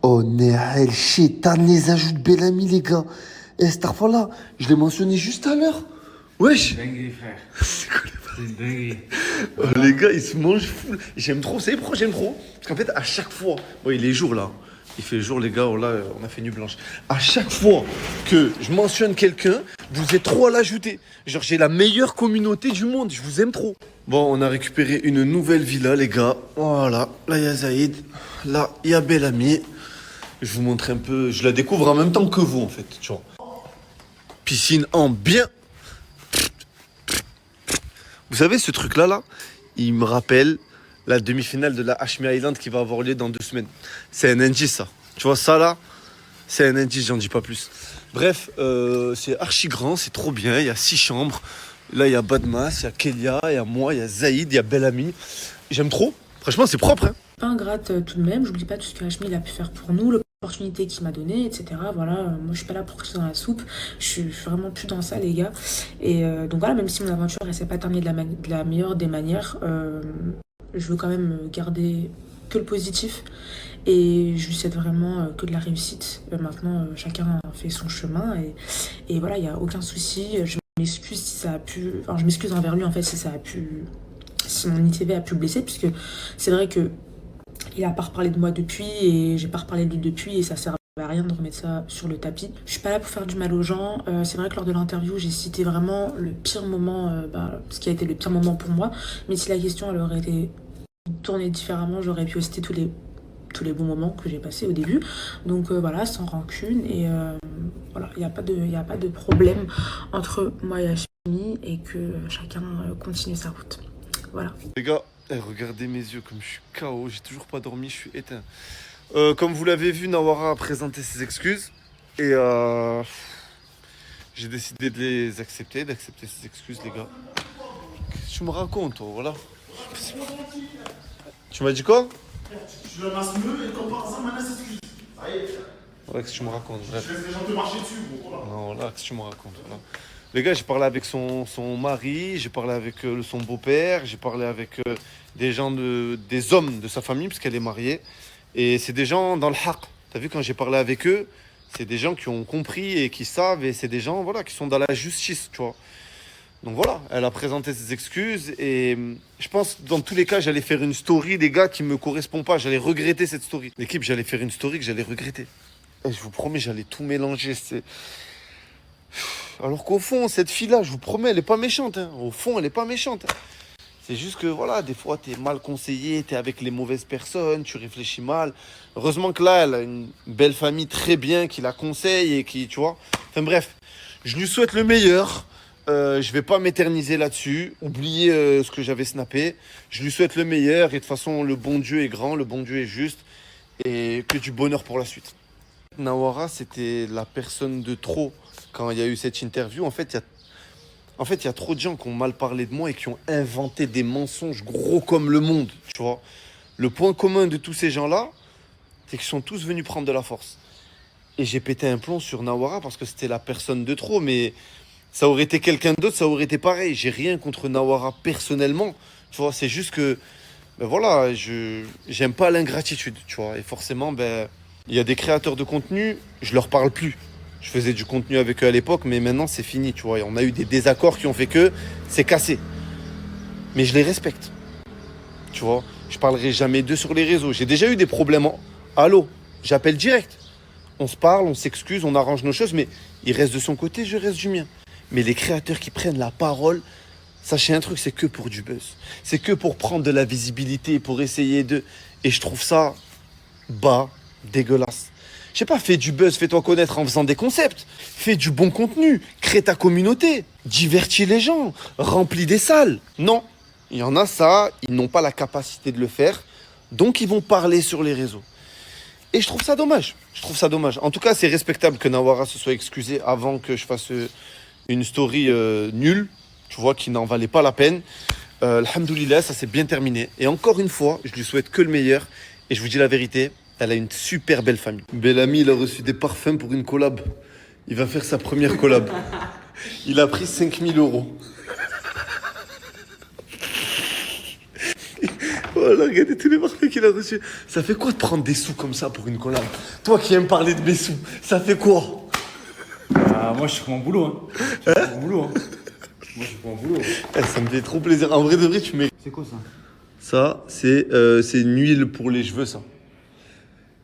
Oh, Nehel, Chétan, les ajouts de Bellamy, les gars. Eh, cette fois-là, je l'ai mentionné juste à l'heure. Wesh. Dinguerie, frère. C'est une dinguerie. Oh, les gars, ils se mangent fou. J'aime trop. Vous savez pourquoi j'aime trop? Parce qu'en fait, à chaque fois. Bon, il est jour là. Il fait jour, les gars. Oh, là, on a fait nuit blanche. À chaque fois que je mentionne quelqu'un, vous êtes trop à l'ajouter. Genre, j'ai la meilleure communauté du monde. Je vous aime trop. Bon, on a récupéré une nouvelle villa, les gars. Voilà. Là, il y a Zaïd. Là, il y a Bellamy. Je vous montre un peu. Je la découvre en même temps que vous, en fait. Tu vois. Piscine en bien. Vous savez, ce truc-là, là, il me rappelle la demi-finale de la Hashmi Island qui va avoir lieu dans 2 semaines. C'est un indice, ça. Tu vois, ça, là, c'est un indice, j'en dis pas plus. Bref, c'est archi grand, c'est trop bien. Il y a 6 chambres. Là, il y a Badmas, il y a Kélia, il y a moi, il y a Zaïd, il y a Bellamy. J'aime trop. Franchement, c'est propre, hein. Pas ingrate tout de même, j'oublie pas tout ce que Hashmi a pu faire pour nous, l'opportunité qu'il m'a donnée, etc. Voilà, moi je suis pas là pour cracher dans la soupe, je suis vraiment plus dans ça les gars. Et donc voilà, même si mon aventure elle s'est pas terminée de la meilleure des manières, je veux quand même garder que le positif et je lui souhaite vraiment que de la réussite. Maintenant, chacun fait son chemin et voilà, il n'y a aucun souci. Je m'excuse si ça a pu, enfin je m'excuse envers lui en fait si ça a pu, si mon ITV a pu le blesser, puisque c'est vrai que il a pas reparlé de moi depuis et j'ai pas reparlé de lui depuis et ça sert à rien de remettre ça sur le tapis. Je suis pas là pour faire du mal aux gens. C'est vrai que lors de l'interview, j'ai cité vraiment le pire moment, ce qui a été le pire moment pour moi. Mais si la question elle aurait été tournée différemment, j'aurais pu citer tous les bons moments que j'ai passés au début. Donc voilà, sans rancune et voilà, il n'y a pas de problème entre moi et Hashmi et que chacun continue sa route. Voilà. Les gars, regardez mes yeux comme je suis KO, j'ai toujours pas dormi, je suis éteint. Comme vous l'avez vu, Nawara a présenté ses excuses et j'ai décidé de les accepter, d'accepter ses excuses, les gars. Qu'est-ce que tu me racontes, toi, voilà. Tu m'as dit quoi? Je le masse mieux et comme par hasard, maintenant c'est excuse. Ça y est, frère. Voilà, qu'est-ce que tu me racontes, bref. Je laisse les gens te marcher dessus, gros. Voilà. Non, là, qu'est-ce que tu me racontes, voilà. Les gars, j'ai parlé avec son mari, j'ai parlé avec son beau-père, j'ai parlé avec des gens, des hommes de sa famille, parce qu'elle est mariée. Et c'est des gens dans le haq. T'as vu, quand j'ai parlé avec eux, c'est des gens qui ont compris et qui savent, et c'est des gens voilà, qui sont dans la justice, tu vois. Donc voilà, elle a présenté ses excuses, et je pense que dans tous les cas, j'allais faire une story, les gars, qui me correspond pas. J'allais regretter cette story. L'équipe, j'allais faire une story que j'allais regretter. Et je vous promets, j'allais tout mélanger. Alors qu'au fond, cette fille-là, je vous promets, elle est pas méchante. Hein. Au fond, elle est pas méchante. C'est juste que, voilà, des fois, t'es mal conseillé, t'es avec les mauvaises personnes, tu réfléchis mal. Heureusement que là, elle a une belle famille très bien qui la conseille et qui, tu vois. Enfin bref, je lui souhaite le meilleur. Je vais pas m'éterniser là-dessus. Oubliez ce que j'avais snappé. Je lui souhaite le meilleur. Et de toute façon, le bon Dieu est grand, le bon Dieu est juste. Et que du bonheur pour la suite. Nawara, c'était la personne de trop. Quand il y a eu cette interview, en fait, il y a trop de gens qui ont mal parlé de moi et qui ont inventé des mensonges gros comme le monde, tu vois. Le point commun de tous ces gens-là, c'est qu'ils sont tous venus prendre de la force. Et j'ai pété un plomb sur Nawara parce que c'était la personne de trop, mais ça aurait été quelqu'un d'autre, ça aurait été pareil. J'ai rien contre Nawara personnellement, tu vois. C'est juste que, ben voilà, j'aime pas l'ingratitude, tu vois. Et forcément, ben, il y a des créateurs de contenu, je leur parle plus. Je faisais du contenu avec eux à l'époque, mais maintenant c'est fini, tu vois. Et on a eu des désaccords qui ont fait que c'est cassé. Mais je les respecte, tu vois. Je parlerai jamais d'eux sur les réseaux. J'ai déjà eu des problèmes. Allô, j'appelle direct. On se parle, on s'excuse, on arrange nos choses, mais il reste de son côté, je reste du mien. Mais les créateurs qui prennent la parole, sachez un truc, c'est que pour du buzz. C'est que pour prendre de la visibilité, pour essayer de... Et je trouve ça bas, dégueulasse. Je sais pas, fais du buzz, fais-toi connaître en faisant des concepts. Fais du bon contenu, crée ta communauté, divertis les gens, remplis des salles. Non, il y en a ça, ils n'ont pas la capacité de le faire, donc ils vont parler sur les réseaux. Et je trouve ça dommage, En tout cas, c'est respectable que Nawara se soit excusé avant que je fasse une story nulle, tu vois, qui n'en valait pas la peine. Alhamdoulilah, ça s'est bien terminé. Et encore une fois, je lui souhaite que le meilleur. Et je vous dis la vérité, elle a une super belle famille. Bellamy, il a reçu des parfums pour une collab. Il va faire sa première collab. Il a pris 5 000 €. Oh là, regardez tous les marques qu'il a reçus. Ça fait quoi de prendre des sous comme ça pour une collab? Toi qui aimes parler de mes sous, ça fait quoi? Ah, moi, je suis pour mon boulot. Hein. Je suis pour mon boulot. Hein. Moi, je suis pour mon boulot. Eh, ça me fait trop plaisir. En vrai de vrai, tu mérites. C'est quoi ça? Ça, c'est une huile pour les cheveux, ça.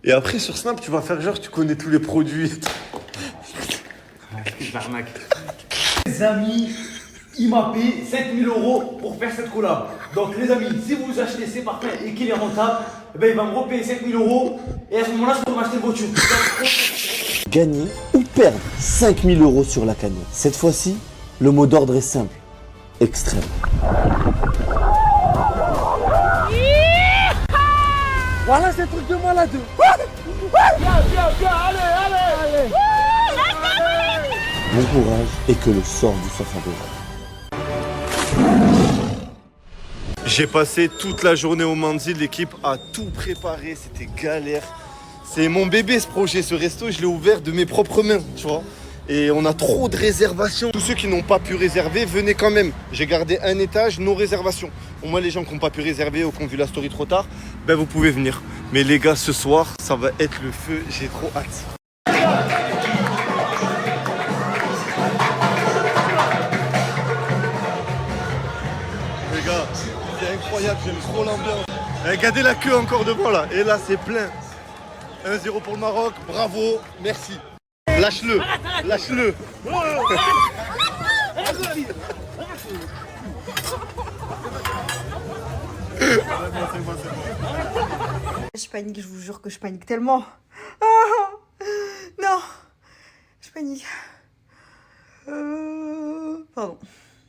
Et après, sur Snap, tu vas faire genre, tu connais tous les produits. J'arnaque. Les amis, il m'a payé 7000 € pour faire cette collab. Donc, les amis, si vous achetez ces parfums et qu'il est rentable, eh ben, il va me repayer 7000 € et à ce moment-là, je peux m'acheter une voiture. Gagner ou perdre 5000 € sur la cagnotte. Cette fois-ci, le mot d'ordre est simple. Extrême. Voilà, c'est un truc de malade. Allez. Bon courage et que le sort vous soit favorable. J'ai passé toute la journée au Manzi, l'équipe a tout préparé, c'était galère. C'est mon bébé ce projet, ce resto, je l'ai ouvert de mes propres mains, tu vois. Et on a trop de réservations. Tous ceux qui n'ont pas pu réserver, venez quand même. J'ai gardé un étage, nos réservations. Au moins les gens qui n'ont pas pu réserver ou qui ont vu la story trop tard, ben vous pouvez venir. Mais les gars, ce soir, ça va être le feu, j'ai trop hâte. Les gars, c'est incroyable, j'aime trop l'ambiance. Regardez la queue encore devant là, et là c'est plein. 1-0 pour le Maroc, bravo, merci. Lâche-le, lâche-le. Je panique, je vous jure que je panique tellement. Ah, non, je panique. Pardon.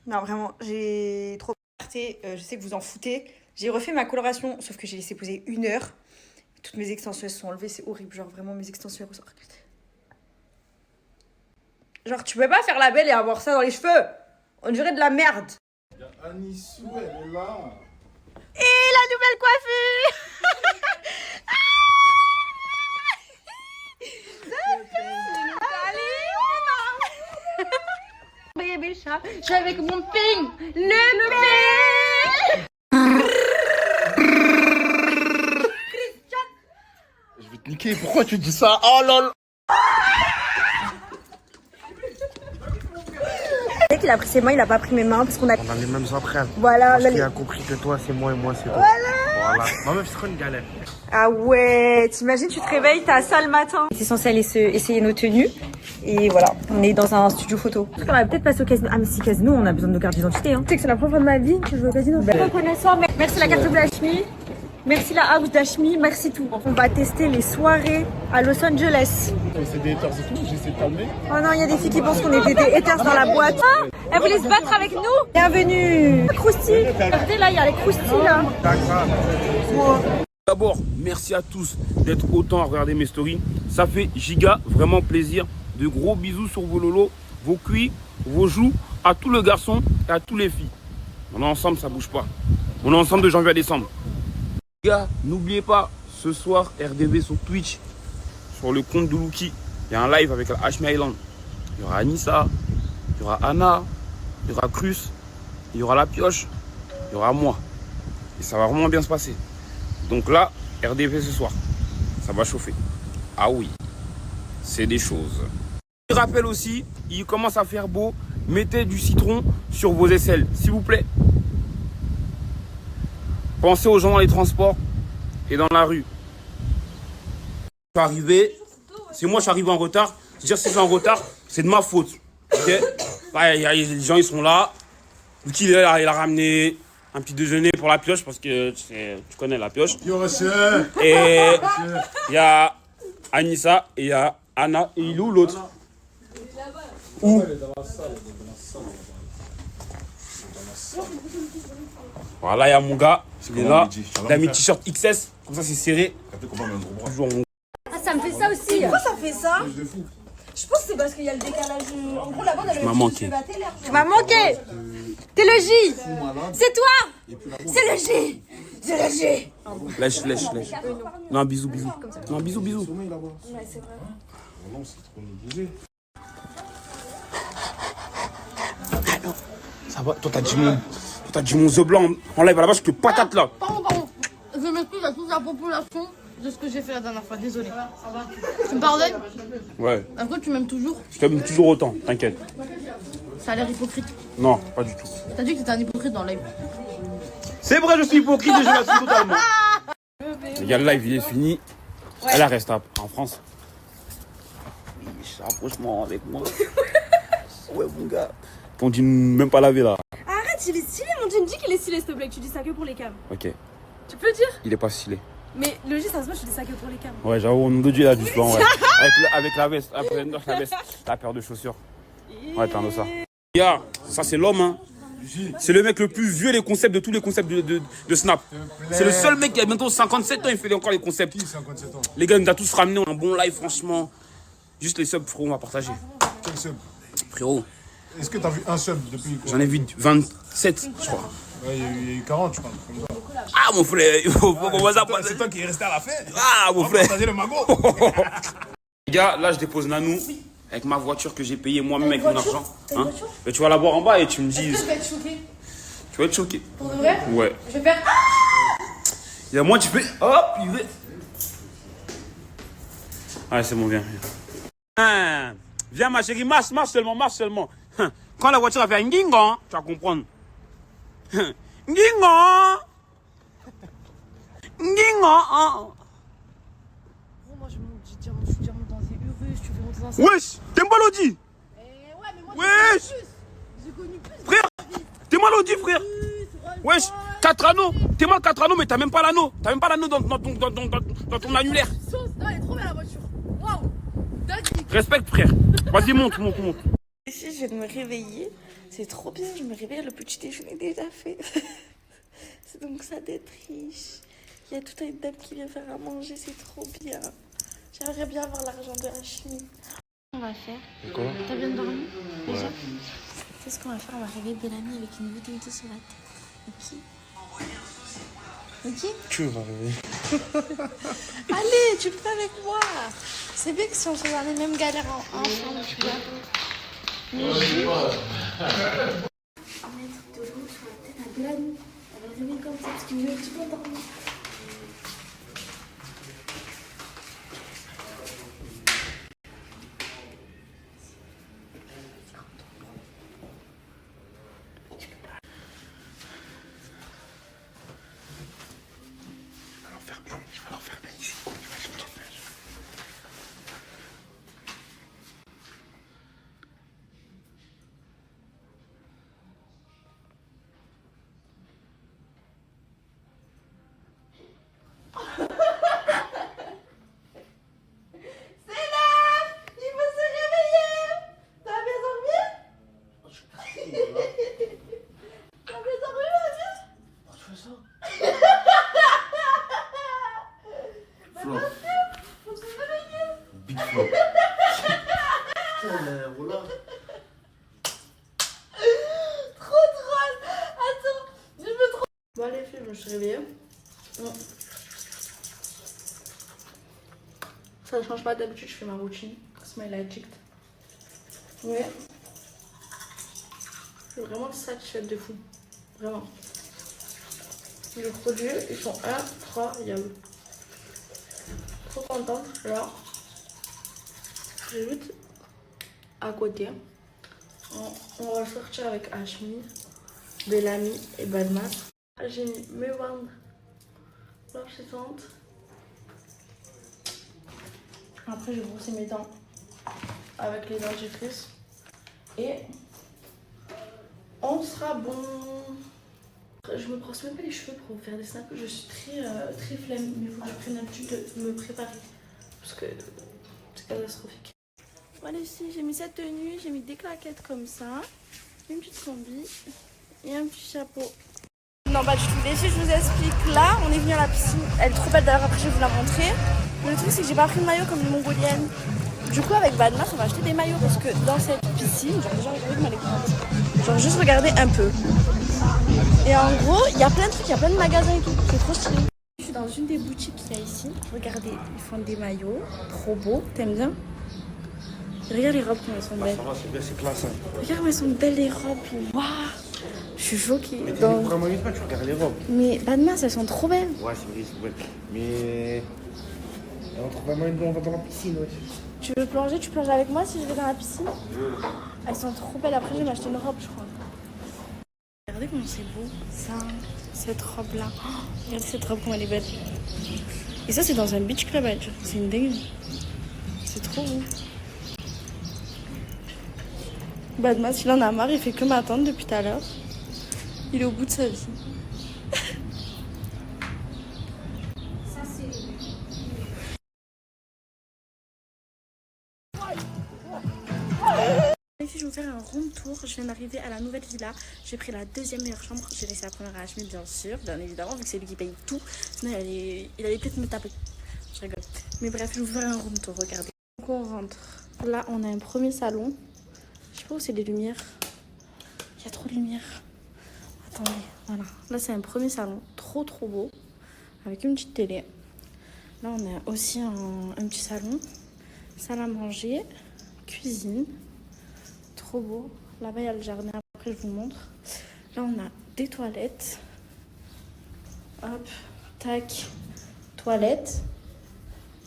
Non, vraiment, j'ai trop fierté. Je sais que vous en foutez. J'ai refait ma coloration, sauf que j'ai laissé poser 1 heure. Toutes mes extensions sont enlevées, c'est horrible. Genre, vraiment, mes extensions ressortent. Genre, tu peux pas faire la belle et avoir ça dans les cheveux. On dirait de la merde. Anissou, elle est là. Et la nouvelle coiffure. Bébé chat, je suis avec mon ping, le ping. Je vais te niquer, pourquoi tu dis ça? Oh lol. Dès qu'il a pris ses mains, il a pas pris mes mains parce qu'on a... On a les mêmes empreintes. Voilà. Parce qu'il a compris que toi c'est moi et moi c'est toi. Voilà. Ma meuf, c'est trop une galère. Ah ouais, t'imagines, tu te réveilles, t'as ça le matin. C'est censé aller essayer nos tenues. Et voilà, on est dans un studio photo. On va peut-être passer au casino. Ah mais si casino, on a besoin de nos cartes d'identité. Hein. Tu sais que c'est la première fois de ma vie que je vais au casino. Reconnaissant, merci la carte de Hashmi. Merci la house d'Hashmi, merci tout. On va tester les soirées à Los Angeles. C'est des haters et tout, j'essaie de calmer. Oh non, il y a des filles qui pensent qu'on est des haters dans la boîte. Ah, elles voulaient se battre avec nous. Bienvenue. Crousti. Regardez là, il y a les croustilles là. D'abord, merci à tous d'être autant à regarder mes stories. Ça fait giga, vraiment plaisir. De gros bisous sur vos lolos, vos cuits, vos joues, à tous les garçons et à tous les filles. On est ensemble, ça bouge pas. On est ensemble de janvier à décembre. Les gars, n'oubliez pas, ce soir, RDV sur Twitch, sur le compte de Luki, il y a un live avec la Hashmi Island. Il y aura Anissa, il y aura Anna, il y aura Cruz, il y aura la pioche, il y aura moi. Et ça va vraiment bien se passer. Donc là, RDV ce soir, ça va chauffer. Ah oui, c'est des choses. Je rappelle aussi, il commence à faire beau, mettez du citron sur vos aisselles, s'il vous plaît. Pensez aux gens dans les transports et dans la rue. Je suis arrivé, c'est moi je suis arrivé en retard. Je veux dire, si je suis en retard, c'est de ma faute. Okay, là, les gens ils sont là. Luki il a ramené un petit déjeuner pour la pioche parce que tu connais la pioche. Et il y a Anissa et il y a Anna. Et il est où l'autre? Où? Voilà, il y a mon gars, il est là. Il a mis t-shirt XS, comme ça c'est serré. Ah, ça me fait ça aussi. Pourquoi ça fait ça? Je pense que c'est parce qu'il y a le décalage. En gros, là-bas, on avait m'as manqué. Tu m'as manqué. T'es le J. C'est toi. C'est le J. C'est le J. Lèche. Non, bisous. Non, bisous. Ouais, c'est vrai. Ça va, toi t'as dit mon œuf blanc en live à la base, je te patate là. Pardon. la population de ce que j'ai fait la dernière fois. Désolé. Tu me pardonnes? Ouais. Après, tu m'aimes toujours. Je t'aime toujours autant, t'inquiète. Ça a l'air hypocrite. Non, pas du tout. T'as dit que t'étais un hypocrite dans le live. C'est vrai, je suis hypocrite et je l'assume totalement. Les gars, le live, il est fini. Elle reste en France. Rapproche-moi avec moi. Ouais, mon gars. On dit même pas laver là. Arrête, il est stylé, mon Dieu, me dis qu'il est stylé, s'il te plaît, que tu dis ça que pour les cams. Ok. Tu peux le dire? Il est pas stylé. Mais le ça se voit, je dis ça que pour les cams. Ouais, j'avoue, on nous dit là du plan, ouais. Avec la veste, après la veste, la paire de chaussures. Ouais, t'en as ça. Gars, ça c'est l'homme, hein. C'est le mec le plus vieux des concepts de tous les concepts de Snap. C'est le seul mec qui a bientôt 57 ans, il fait encore les concepts. Qui 57 ans? Les gars, il nous a tous ramené un bon live, franchement. Juste les subs, frérot, on va partager. Quel sub? Frérot. Est-ce que t'as vu un sub depuis quoi? J'en ai vu 27, je crois. Ouais, il y a eu 40, je crois. Ah, mon frère, il faut qu'on voit ça. C'est toi qui est resté à la fin. Ah, mon frère. Partager le magot. Les gars, là, je dépose Nanou avec ma voiture que j'ai payée moi-même avec mon argent. Hein. Et tu vas la voir en bas et tu me dis. Je vais être choquée. Tu vas être choqué. Pour de vrai? Ouais. Je vais faire. Il y a moi, tu fais. Hop, il va. Ouais, c'est bon, viens. Hein. Viens, ma chérie, marche seulement, marche seulement. Hein. Quand la voiture va faire un guingon, tu vas comprendre. Hein. Guingon. Guingon. Oh, moi, je suis déjà dans des urus, tu veux monter dans ça. Wesh, t'es malodi. Ouais, mais moi, Wesh. j'ai connu plus. Frère, t'es malodi, frère. Wesh, 4 anneaux. T'es mal 4 anneaux, mais t'as même pas l'anneau. T'as même pas l'anneau dans ton annulaire. Non, elle est trop belle la voiture. Waouh. Respecte, frère. Vas-y, monte. Ici, je viens de me réveiller. C'est trop bien, je me réveille, le petit déjeuner est déjà fait. C'est donc ça d'être riche. Il y a toute une dame qui vient faire à manger, c'est trop bien. J'aimerais bien avoir l'argent de Hachmi. On va faire. Quoi? T'as bien dormi déjà? C'est ce qu'on va faire, on va réveiller Bellamy avec une vitalité sur la tête. Ok? Tu vas rêver. Allez, tu le fais avec moi. C'est bien que si on se fait dans les mêmes galères ensemble, tu vois. Mettre de l'eau sur la tête à Bellamy. Elle va réveiller comme ça parce qu'il veut tout endormir. Bon, allez, filles, je me suis réveillée. Ça ne change pas, d'habitude, je fais ma routine. Smile addict. Mais je suis vraiment satisfaite de fou. Vraiment. Les produits, ils sont incroyables. Trop contente. Alors, j'ajoute à côté. On va sortir avec Hachmi, Bellamy et Badmas. J'ai mis mes bandes blanchissantes. Après, je vais brosser mes dents avec les dentifrices. Et on sera bon. Je me brosse même pas les cheveux pour faire des snaps. Je suis très flemme. Mais il faut que je prenne l'habitude de me préparer. Parce que c'est catastrophique. Voilà, ici, j'ai mis cette tenue. J'ai mis des claquettes comme ça. Une petite combi. Et un petit chapeau. Non, pas du tout. Les filles, je vous explique. Là, on est venu à la piscine. Elle est trop belle d'ailleurs, après je vais vous la montrer. Mais le truc, c'est que j'ai pas pris de maillot comme les Mongoliennes. Du coup, avec Badmas, on va acheter des maillots parce que dans cette piscine, genre déjà, regardez comment elle est grande. Genre, juste regardez un peu. Et en gros, il y a plein de trucs, il y a plein de magasins et tout. C'est trop stylé. Je suis dans une des boutiques qu'il y a ici. Regardez, ils font des maillots. Trop beaux. T'aimes bien? Regarde les robes, comment elles sont belles. Ça va, c'est bien, c'est classe. Hein. Regarde, comment elles sont belles les robes. Waouh! Je suis choquée. Mais t'es vraiment une fois, tu regardes les robes. Mais Badmas, elles sont trop belles. Ouais, c'est vrai, c'est vrai. Mais. On trouve vraiment une bonne, on va dans la piscine, ouais. Tu veux plonger? Tu plonges avec moi si je vais dans la piscine? Elles sont trop belles. Après, je vais m'acheter une robe, je crois. Regardez comment c'est beau, ça, cette robe-là. Oh, regardez cette robe, comment elle est belle. Et ça, c'est dans un beach club, c'est une dingue. C'est trop beau. Badmas, il en a marre, il fait que m'attendre depuis tout à l'heure. Il est au bout de sa vie. Je vais vous faire un room tour. Je viens d'arriver à la nouvelle villa. J'ai pris la deuxième meilleure chambre. J'ai laissé la première à Hachmi, bien sûr, bien évidemment, vu que c'est lui qui paye tout. Sinon, il allait peut-être me taper. Je rigole. Mais bref, je vais vous faire un room tour. Regardez. Donc, on rentre. Là, on a un premier salon. Je sais pas où c'est les lumières. Il y a trop de lumière. Attendez, voilà. Là, c'est un premier salon. Trop, trop beau. Avec une petite télé. Là, on a aussi un petit salon. Salle à manger. Cuisine. Trop beau. Là-bas, il y a le jardin. Après, je vous montre. Là, on a des toilettes. Hop. Tac. Toilette.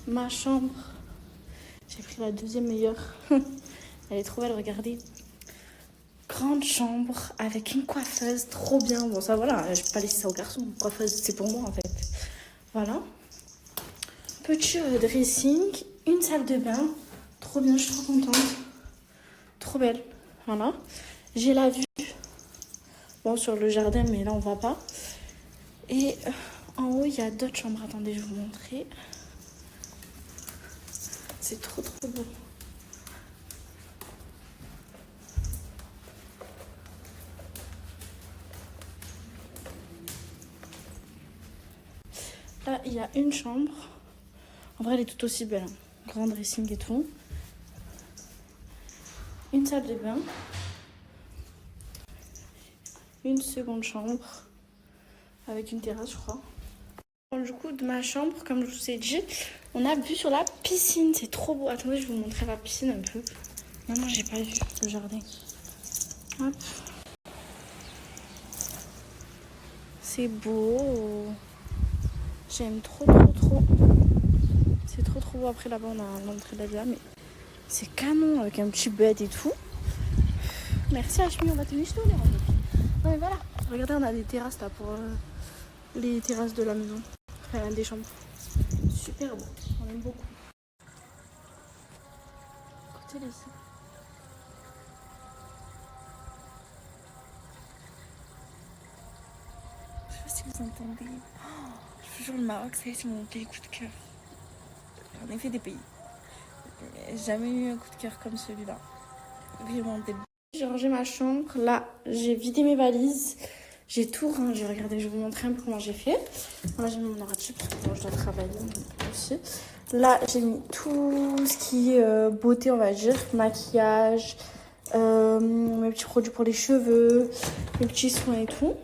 Ma chambre. J'ai pris la deuxième meilleure. Elle est trop belle, regardez. Grande chambre avec une coiffeuse. Trop bien. Bon, ça, voilà. Je peux pas laisser ça aux garçons. Une coiffeuse, c'est pour moi, en fait. Voilà. Petit dressing. Une salle de bain. Trop bien, je suis trop contente. Trop belle. Voilà. J'ai la vue. Bon, sur le jardin, mais là, on va pas. Et en haut, il y a d'autres chambres. Attendez, je vais vous montrer. C'est trop, trop beau. Là, il y a une chambre. En vrai, elle est tout aussi belle. Hein. Grand dressing et tout. Une salle de bain. Une seconde chambre. Avec une terrasse, je crois. Bon, du coup, de ma chambre, comme je vous ai dit, on a vue sur la piscine. C'est trop beau. Attendez, je vais vous montrer la piscine un peu. Non, j'ai pas vu le jardin. Hop. C'est beau. J'aime trop, trop, trop. C'est trop, trop beau. Après, là-bas, on a l'entrée de la villa, mais c'est canon avec un petit bed et tout. Merci Hachmi, on va te micher les rendez. Non mais voilà, regardez, on a des terrasses là pour les terrasses de la maison. Enfin, des chambres. Super beau, on aime beaucoup. Écoutez ici. Je sais pas si vous entendez. Oh, je vous jure, le Maroc, ça y est, c'est mon pays coup de cœur. J'en ai fait des pays. Mais jamais eu un coup de cœur comme celui-là. Vraiment des... J'ai rangé ma chambre. Là, j'ai vidé mes valises. J'ai tout rangé. Regardez, je vais vous montrer un peu comment j'ai fait. Là, j'ai mis mon ordi parce que je dois travailler aussi. Là, j'ai mis tout ce qui est beauté, on va dire. Maquillage, mes petits produits pour les cheveux, mes petits soins et tout.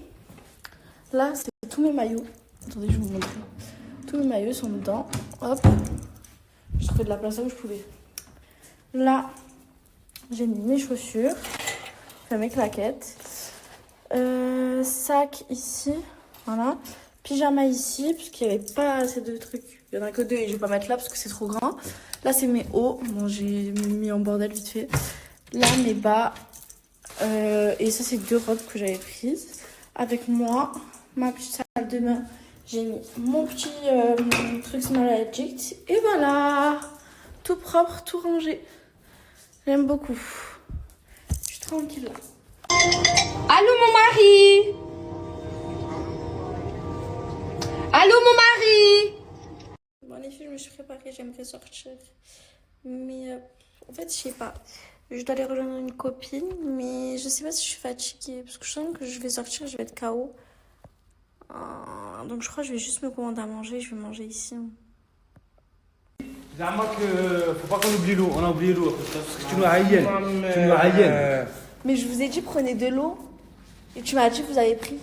Là, c'est tous mes maillots. Attendez, je vais vous montrer. Tous mes maillots sont dedans. Hop. Je trouvais de la place là où je pouvais. Là, j'ai mis mes chaussures. Enfin, mes claquettes. Sac ici. Voilà. Pyjama ici, parce qu'il n'y avait pas assez de trucs. Il y en a que deux et je vais pas mettre là parce que c'est trop grand. Là, c'est mes hauts. Bon, j'ai mis en bordel vite fait. Là, mes bas. Et ça, c'est deux robes que j'avais prises. Avec moi, ma petite salle de bain. J'ai mis mon petit truc Small Addict. Et voilà. Tout propre, tout rangé. J'aime beaucoup. Je suis tranquille là. Allô mon mari. Allô mon mari. Bon les filles, je me suis préparée, j'aimerais sortir. Mais en fait, je sais pas. Je dois aller rejoindre une copine, mais je sais pas si je suis fatiguée. Parce que je sens que je vais sortir, je vais être KO. Donc je crois que je vais juste me commander à manger, je vais manger ici. Zama que faut pas qu'on oublie l'eau, on a oublié l'eau parce que tu nous haïennes. Mais je vous ai dit prenez de l'eau et tu m'as dit que vous avez pris.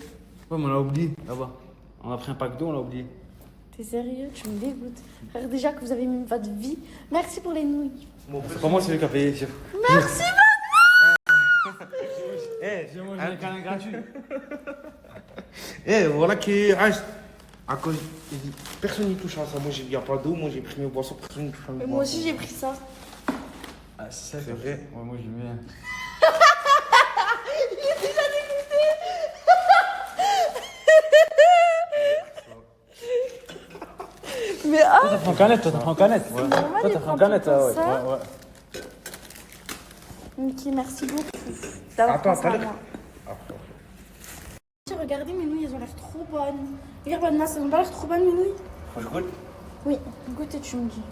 Ouais mais on a oublié là-bas. On a pris un pack d'eau, on l'a oublié. T'es sérieux? Tu me dégoûtes. Frère, déjà que vous avez mis votre vie. Merci pour les nouilles. Bon, c'est pas moi celui qui a payé, chef. Merci beaucoup. Eh, j'ai mangé un câlin gratuit. Eh, voilà qui reste. À cause. Personne n'y touche à ça. Moi, il n'y a pas d'eau. Moi, j'ai pris mes boissons. Personne n'y touche à mes Mais boissons. moi aussi, j'ai pris ça. Ah, c'est ça, C'est vrai. Ouais, moi, je mets. Mais ah, Toi, t'as pris en canette, toi, t'as pris en canette. Ouais. normal, Toi, il t'as pris en prend canette, tout le temps ouais. ça. Ouais. Ok, merci beaucoup d'avoir Attends, pensé à t'as moi. Après. Regardez, mes nouilles, elles ont l'air trop bonnes. Regarde, bonne masse, elles ont pas l'air trop bonnes, mes nouilles? Faut que je goûte? Oui, goûte et tu me dis.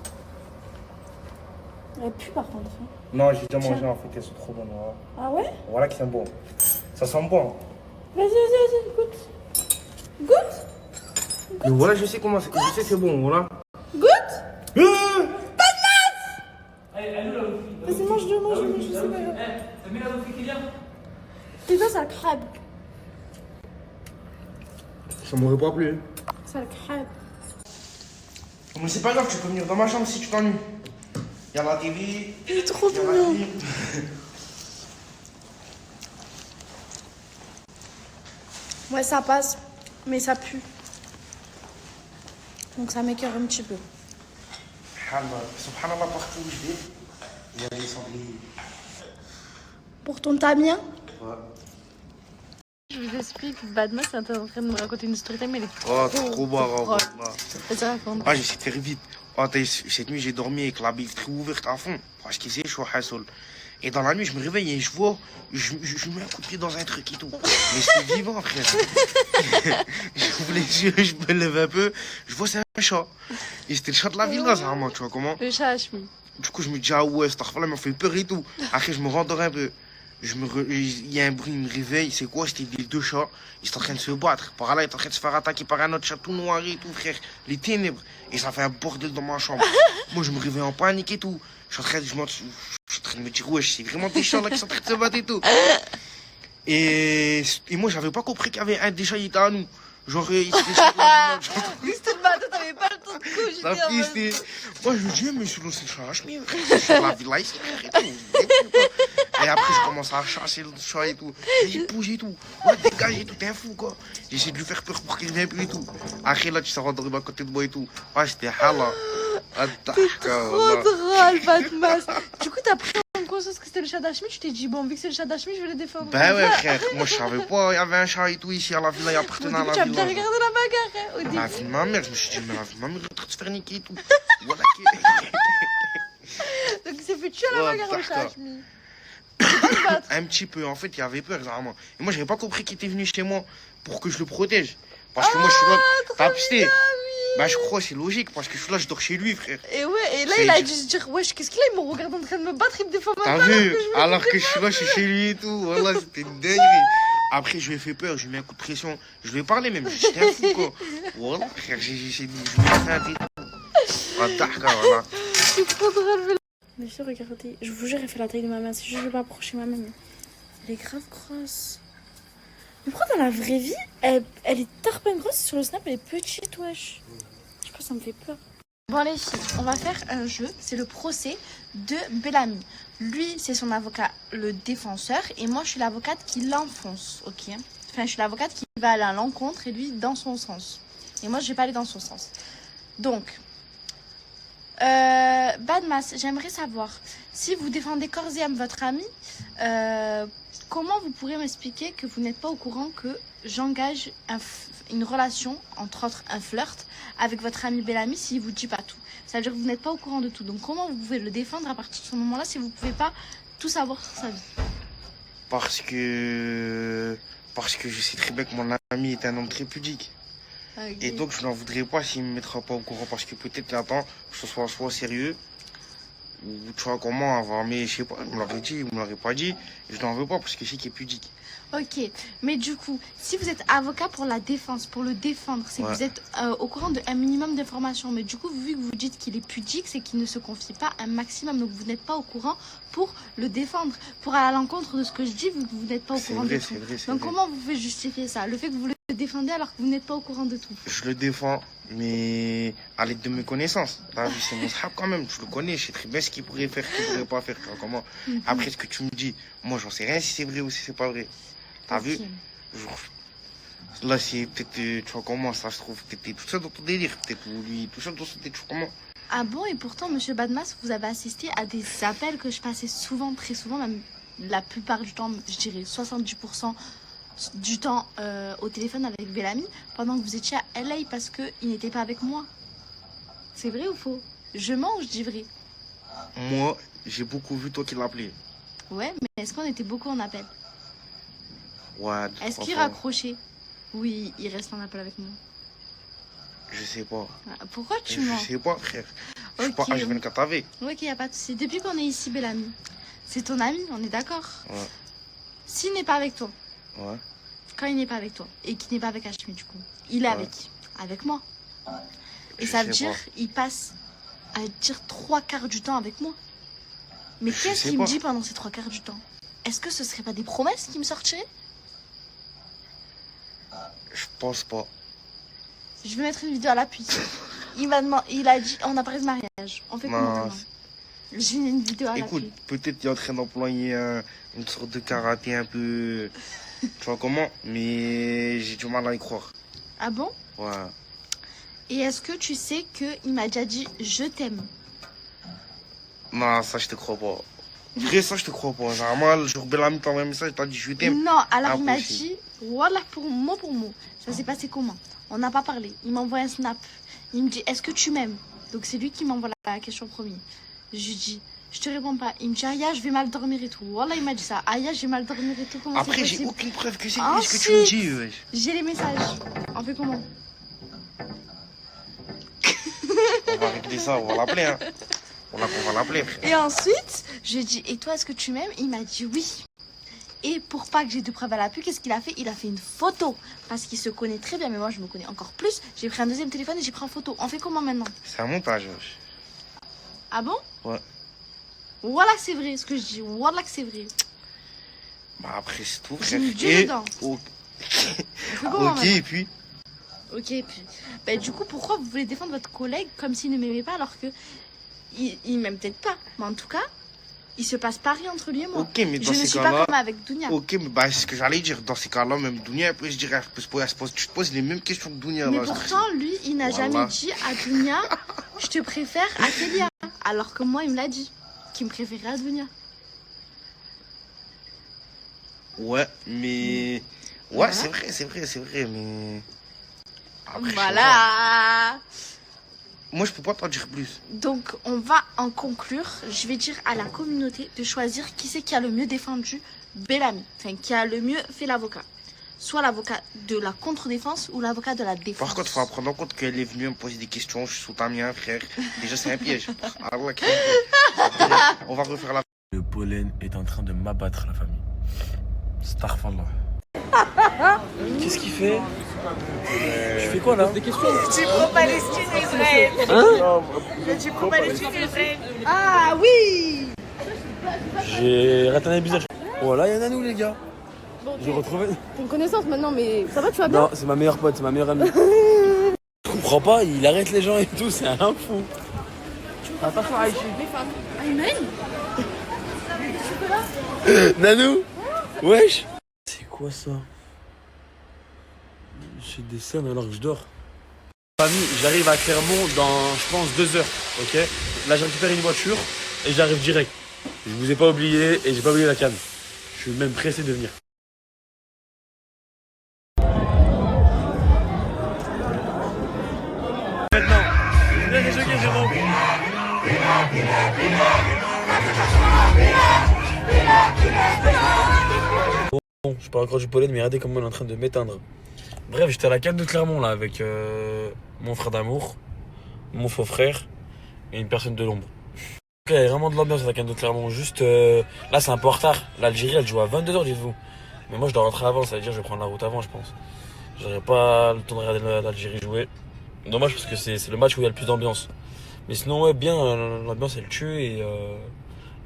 Elle pue par contre. Non, j'ai déjà mangé en fait. Elles sont trop bonnes. Voilà, Ah ouais? voilà qui sont bon. Ça sent bon. Vas-y, goûte. Goûte? Mais voilà, je sais comment c'est. Je sais c'est bon. Voilà. Goûte? Elle est où la Lofi? Vas-y, mange, je sais pas. T'as mis la Lofi qui vient? Putain, ça crève. Ça m'aurait pas plu. Ça crève. Mais c'est pas grave, tu peux venir dans ma chambre si tu t'ennuies. Il y a la télé. Il est trop Il y a la mignon. clim. Ouais, ça passe, mais ça pue. Donc ça m'écoeure un petit peu. Subhanallah, partout où je vais, il y a des sangliers. Pour ton tamien? Ouais. je vous explique, Badmas est en train de me raconter une story time, elle est Oh, trop marrant. drôle. voilà. Vas-y, raconte. Ah, j'essaie de faire vite. Oh, cette nuit, j'ai dormi avec la bille très ouverte à fond. Parce que c'est chaud, Hassol. Et dans la nuit, je me réveille et je vois, je mets un coup de pied dans un truc et tout. Mais c'est vivant, frère. J'ouvre les yeux, je me lève un peu. Je vois, c'est un chat. Et c'était le chat de la villa, ça, vraiment, tu vois comment. Le chat Hachmi. Du coup, je me dis, ah ouais, cette affaire-là m'a fait peur et tout. Après, je me rendors un peu. Il y a un bruit, il me réveille. C'est quoi? C'était les deux chats. Ils sont en train de se battre. Par là, ils sont en train de se faire attaquer par un autre chat tout noir et tout, frère. Les ténèbres. Et ça fait un bordel dans ma chambre. Moi, je me réveille en panique et tout. Je suis en train de me dire, wesh, c'est vraiment des chats là qui sont en train de se battre et tout. Et moi, j'avais pas compris qu'il y avait un des chats, il était à nous. Genre, il s'était sur la villa, genre. C'était le matin, t'avais pas le temps de coucher. Ça pistait. Moi, je me dis, mais sur le séchage, mais sur la villa ici, frère, et tout. Et après, je commence à chasser le chat et tout. Il bouge et tout. Ouais, dégage et tout, t'es un fou, quoi. J'essaie de lui faire peur pour qu'il vienne plus et tout. Après, là, tu t'es rendormi à côté de moi et tout. Ouais, c'était hala. T'es trop drôle, Badmas. Du coup, t'as pris en conscience que c'était le chat d'Hachmi, tu t'es dit, bon, vu que c'est le chat d'Hachmi, je vais le défendre. Ben ouais, frère, moi je savais pas, il y avait un chat et tout ici à la villa, il appartenait à Au la début, tu as bien villa. regardé la bagarre, hein, au début. La vie de ma mère, je me suis dit, mais la vie de ma mère est en train de se faire niquer et tout. Voilà Donc, il s'est fait tuer à la Ouais, bagarre, le chat d'accord. Hachmi. Tu peux pas se battre. Un petit peu, en fait, il avait peur, vraiment. Et moi, j'avais pas compris qu'il était venu chez moi pour que je le protège. Parce que moi, je suis là. T'as pisté? Bah, je crois, c'est logique, parce que je suis là, je dors chez lui, frère. Et ouais, et là, C'est- il a dû se dire, wesh, qu'est-ce qu'il a? Il me regarde en train de me battre, il me défend même T'as pas. vu? Alors que je suis là, je suis chez lui et tout. Voilà, c'était une dinguerie. Après, je lui ai fait peur, je lui ai mis un coup de pression. Je lui ai parlé même, j'étais un fou, quoi. Voilà, frère, je lui ai fait un et tout. Ah, d'accord, voilà. C'est trop drôle. Mais si, regardez, je vous jure, elle fait la taille de ma main. Si je vais m'approcher ma main, elle est grave grosse. Mais pourquoi dans la vraie vie, elle est tarpin grosse, sur le snap, elle est petite, wesh. Je sais pas, ça me fait peur. Bon les filles, on va faire un jeu, c'est le procès de Bellamy. Lui, c'est son avocat, le défenseur, et moi, je suis l'avocate qui l'enfonce, ok? Enfin, je suis l'avocate qui va aller à l'encontre, et lui, dans son sens. Et moi, je vais pas aller dans son sens. Donc, Badmas, j'aimerais savoir, si vous défendez corps et âme votre ami, comment vous pourrez m'expliquer que vous n'êtes pas au courant que j'engage une relation, entre autres un flirt, avec votre ami Bellamy s'il vous dit pas tout? Ça veut dire que vous n'êtes pas au courant de tout. Donc comment vous pouvez le défendre à partir de ce moment-là si vous ne pouvez pas tout savoir sur sa vie? Parce que je sais très bien que mon ami est un homme très pudique. Okay. Et donc je n'en voudrais pas s'il me mettra pas au courant, parce que peut-être il attend que ce soit sérieux. Ou tu vois comment avoir, mais je sais pas, il me l'aurait dit, il me l'aurait pas dit. Et je n'en veux pas parce que je sais qu'il est pudique. Ok, mais du coup, si vous êtes avocat pour la défense, pour le défendre, c'est que vous êtes au courant d'un minimum d'informations. Mais du coup, vu que vous dites qu'il est pudique, c'est qu'il ne se confie pas un maximum. Donc vous n'êtes pas au courant pour le défendre, pour aller à l'encontre de ce que je dis, vu que vous n'êtes pas au courant de tout. Donc comment vous pouvez justifier ça? Le fait que vous le défendez alors que vous n'êtes pas au courant de tout? Je le défends, mais à l'aide de mes connaissances. T'as vu, c'est mon sahab quand même, je le connais, je sais très bien ce qu'il pourrait faire, ce qu'il pourrait pas faire. Tu vois comment. Après, ce que tu me dis, moi, j'en sais rien si c'est vrai ou si c'est pas vrai. T'as vu? Là, c'est peut-être, tu vois comment, ça se trouve, peut-être t'es tout seul dans ton délire, peut-être, ou lui, tout seul dans son délire, tu vois comment. Ah bon, et pourtant, monsieur Badmas, vous avez assisté à des appels que je passais souvent, très souvent, même la plupart du temps, je dirais 70% du temps au téléphone avec Bellamy, pendant que vous étiez à LA parce qu'il n'était pas avec moi. C'est vrai ou faux? Je mens ou je dis vrai? Moi, j'ai beaucoup vu toi qui l'appelais. Ouais, mais est-ce qu'on était beaucoup en appel? Ouais. Est-ce qu'il raccrochait? Oui, il reste en appel avec moi. Je sais pas. Pourquoi tu mens? Je sais pas, frère. Je suis Ok. pas H24 avec. Ok, y a pas de souci. Depuis qu'on est ici, Bellamy, c'est ton ami, on est d'accord? Ouais. S'il n'est pas avec toi, Ouais. quand il n'est pas avec toi, et qu'il n'est pas avec Hachmi, du coup, il est avec qui? Avec moi. Et ça veut dire, il passe à dire 3/4 du temps avec moi. Mais Je qu'est-ce sais qu'il me pas. dit pendant ces 3/4 du temps? Est-ce que ce serait pas des promesses qui me sortiraient? Je pense pas. Je vais mettre une vidéo à l'appui. Il a dit, on a parlé de mariage. On fait comment Non, maintenant? J'ai une vidéo à écoute, l'appui. peut-être qu'il est en train d'employer une sorte de karaté un peu. Tu vois comment? Mais j'ai du mal à y croire. Ah bon? Ouais. Et est-ce que tu sais qu'il m'a déjà dit je t'aime? Non, ça, je te crois pas. Vrai, ça, je te crois pas. Généralement, le jour Bellamy t'envoie un message, t'as dit je t'aime. Non, alors il m'a Impossible. dit, voilà pour mot. Ça s'est passé comment? On n'a pas parlé. Il m'envoie un snap. Il me dit, est-ce que tu m'aimes? Donc c'est lui qui m'envoie la question premier. Je lui dis, je te réponds pas. Il me dit, Aya, je vais mal dormir et tout. Voilà, il m'a dit ça. Aya, je vais mal dormir et tout. Comment Après, c'est j'ai possible? aucune preuve que c'est lui, ce que tu me dis, wesh. J'ai les messages. On fait comment? On va régler ça, on va l'appeler, hein. On va l'appeler, frère. Et ensuite, je lui ai dit, et toi, est-ce que tu m'aimes? Il m'a dit oui. Et pour pas que j'ai de preuves à l'appui, qu'est-ce qu'il a fait? Il a fait une photo. Parce qu'il se connaît très bien, mais moi, je me connais encore plus. J'ai pris un deuxième téléphone et j'ai pris en photo. On fait comment maintenant? C'est un montage, wesh. Ah bon? Ouais. Voilà que c'est vrai, ce que je dis. Voilà que c'est vrai. Bah après, c'est tout, J'ai frère. mis Dieu Et- dedans. Ok, On fait comment ok, maintenant? et puis Ok, et puis... Bah, du coup, pourquoi vous voulez défendre votre collègue comme s'il ne m'aimait pas alors que... Il m'aime peut-être pas. Mais en tout cas, il se passe pas rien entre lui et moi. Ok, mais Je dans ne ces suis cas-là... pas comme avec Dounia. Ok, mais bah, c'est ce que j'allais dire. Dans ces cas-là, même Dounia, après, je dirais, tu te poses les mêmes questions que Dounia. Mais là, pourtant, lui, il n'a Voilà. jamais dit à Dounia, je te préfère à Kélia. Alors que moi, il me l'a dit, qu'il me préférait à Dounia. Ouais, mais... Ouais, Voilà. c'est vrai, mais... Après, je sais Voilà. pas. Moi, je peux pas t'en dire plus. Donc, on va en conclure. Je vais dire à la communauté de choisir qui c'est qui a le mieux défendu Bellamy. Enfin, qui a le mieux fait l'avocat. Soit l'avocat de la contre-défense ou l'avocat de la défense. Par contre, il faut prendre en compte qu'elle est venue me poser des questions. Je suis sous ta mien, frère. Déjà, c'est un piège. Allah, on va refaire la... Le pollen est en train de m'abattre, la famille. Starfallah. Qu'est-ce qu'il fait? Tu fais quoi là? Des questions. Tu pro-Palestine Israël. Hein? Tu pro-Palestine Israël. Ah oui. J'ai raté un épisode. Voilà, il y en a nous les gars. J'ai retrouvé. T'es une connaissance maintenant, mais ça va, tu vas bien? Non, c'est ma meilleure pote, c'est ma meilleure amie. Je comprends pas, il arrête les gens et tout, c'est un fou. Attention Aïchi. Les femmes. Ayman. Nanou. Wesh. C'est quoi ça? J'ai des scènes alors que je dors. Famille, j'arrive à Clermont dans, je pense, 2 heures, ok? Là, j'ai récupéré une voiture et j'arrive direct. Je vous ai pas oublié et j'ai pas oublié la canne. Je suis même pressé de venir. Maintenant, viens les choquer, Jérôme. Bon, je parle encore du pollen, mais regardez comment elle est en train de m'éteindre. Bref, j'étais à la canne de Clermont là avec mon frère d'amour, mon faux frère et une personne de l'ombre. Il y a vraiment de l'ambiance à la canne de Clermont. Juste là, c'est un peu en retard. L'Algérie, elle joue à 22h, dites-vous. Mais moi, je dois rentrer avant, ça veut dire que je vais prendre la route avant, je pense. J'aurai pas le temps de regarder l'Algérie jouer. Dommage parce que c'est le match où il y a le plus d'ambiance. Mais sinon, ouais, bien, l'ambiance elle tue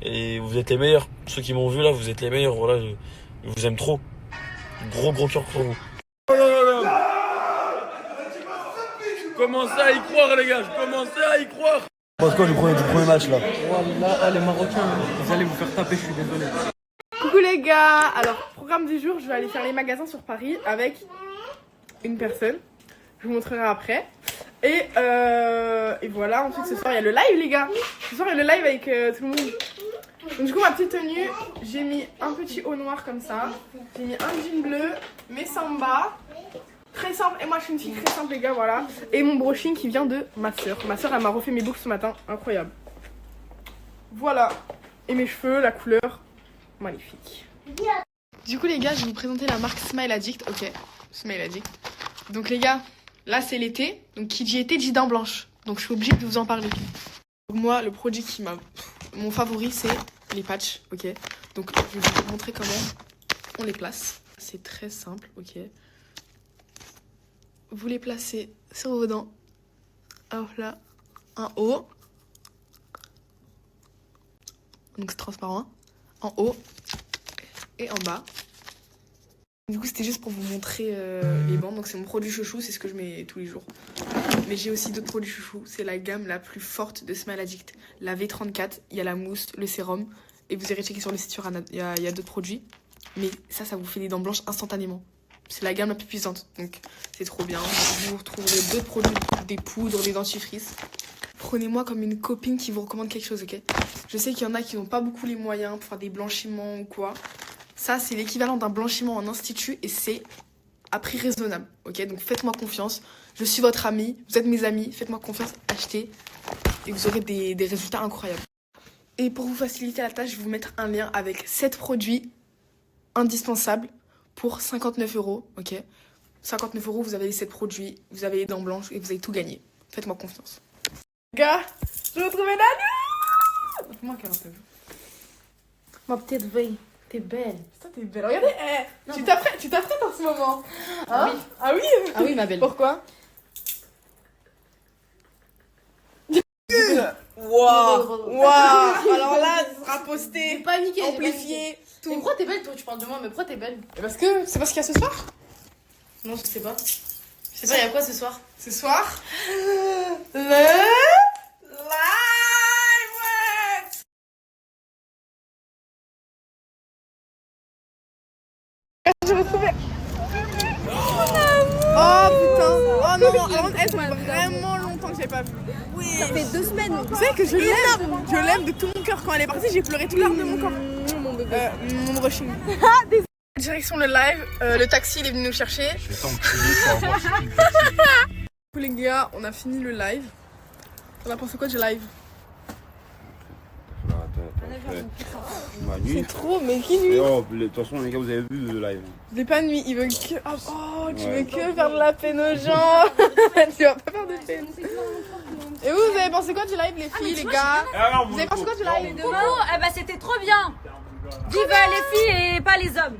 et vous êtes les meilleurs. Ceux qui m'ont vu là, vous êtes les meilleurs. Voilà, je vous aime trop. Gros cœur pour vous. Quoi commençais à y croire, les gars. Je commençais à y croire. Pense quoi du premier match là? Wallah, les Marocains, vous allez vous faire taper, je suis désolé. Coucou les gars. Alors, programme du jour, je vais aller faire les magasins sur Paris avec une personne. Je vous montrerai après. Et voilà, ensuite ce soir il y a le live les gars. Ce soir il y a le live avec tout le monde. Donc du coup ma petite tenue, j'ai mis un petit haut noir comme ça. J'ai mis un jean bleu, mes samba. Très simple, et moi je suis une fille très simple les gars, voilà. Et mon brushing qui vient de ma soeur. Ma soeur elle m'a refait mes boucles ce matin, incroyable. Voilà. Et mes cheveux, la couleur, magnifique. Du coup les gars, je vais vous présenter la marque Smile Addict, ok. Smile Addict. Donc les gars, là c'est l'été, donc qui dit été dit dents blanches. Donc je suis obligée de vous en parler. Donc moi, le produit qui m'a... Mon favori c'est les patchs, ok. Donc je vais vous montrer comment on les place. C'est très simple, ok. Vous les placez sur vos dents. Hop là, en haut. Donc c'est transparent. Hein. En haut et en bas. Du coup c'était juste pour vous montrer les bandes. Donc c'est mon produit chouchou, c'est ce que je mets tous les jours. Mais j'ai aussi d'autres produits chouchou. C'est la gamme la plus forte de Smile Addict. La V34, il y a la mousse, le sérum. Et vous irez checker sur le site sur Anna, il y a d'autres produits. Mais ça vous fait des dents blanches instantanément. C'est la gamme la plus puissante, donc c'est trop bien. Vous retrouverez d'autres produits, des poudres, des dentifrices. Prenez-moi comme une copine qui vous recommande quelque chose, ok? Je sais qu'il y en a qui n'ont pas beaucoup les moyens pour faire des blanchiments ou quoi. Ça, c'est l'équivalent d'un blanchiment en institut et c'est à prix raisonnable, ok? Donc faites-moi confiance. Je suis votre amie, vous êtes mes amis. Faites-moi confiance, achetez et vous aurez des résultats incroyables. Et pour vous faciliter la tâche, je vais vous mettre un lien avec 7 produits indispensables pour 59 €, ok? 59 €, vous avez les 7 produits, vous avez les dents blanches et vous avez tout gagné. Faites-moi confiance. Gars, je vais retrouver Nanu! Moi, qu'elle peu. Ma petite veille, t'es belle. Putain, t'es belle. Regardez, tu t'apprêtes en ce moment. Hein? Oui. Ah oui? Ah oui, ma belle. Pourquoi? Waouh! Waouh! Alors là, ça sera posté, pas niqué, amplifié, tout. Mais pourquoi t'es belle, toi? Tu parles de moi, mais pourquoi t'es belle? Parce que c'est parce qu'il y a ce soir? Non, je sais pas. Je sais pas, il y a quoi ce soir? Ce soir, le live! J'ai retrouvé. Oh putain! Oh non, alors, elle, ça fait vraiment longtemps que j'ai pas vu. Oui. Ça fait 2 semaines. Vous savez que je l'aime. Je l'aime de tout mon cœur. Quand elle est partie, j'ai pleuré tout l'arme de mon corps. Mon brushing. Direction le live. Le taxi, il est venu nous chercher. Je vais t'enculer pour avoir une Les gars, on a fini le live. On a pensé quoi du live? C'est trop, mais qui nuit? De toute façon, les gars, vous avez vu le live. Je l'ai pas nuit, il veut que... Oh, tu veux que faire de la peine aux gens. Tu vas pas faire de peine. Et vous avez pensé quoi du live, les filles, les gars? Vous avez pensé quoi du live? Coucou, eh ben c'était trop bien. Vive les filles et pas les hommes.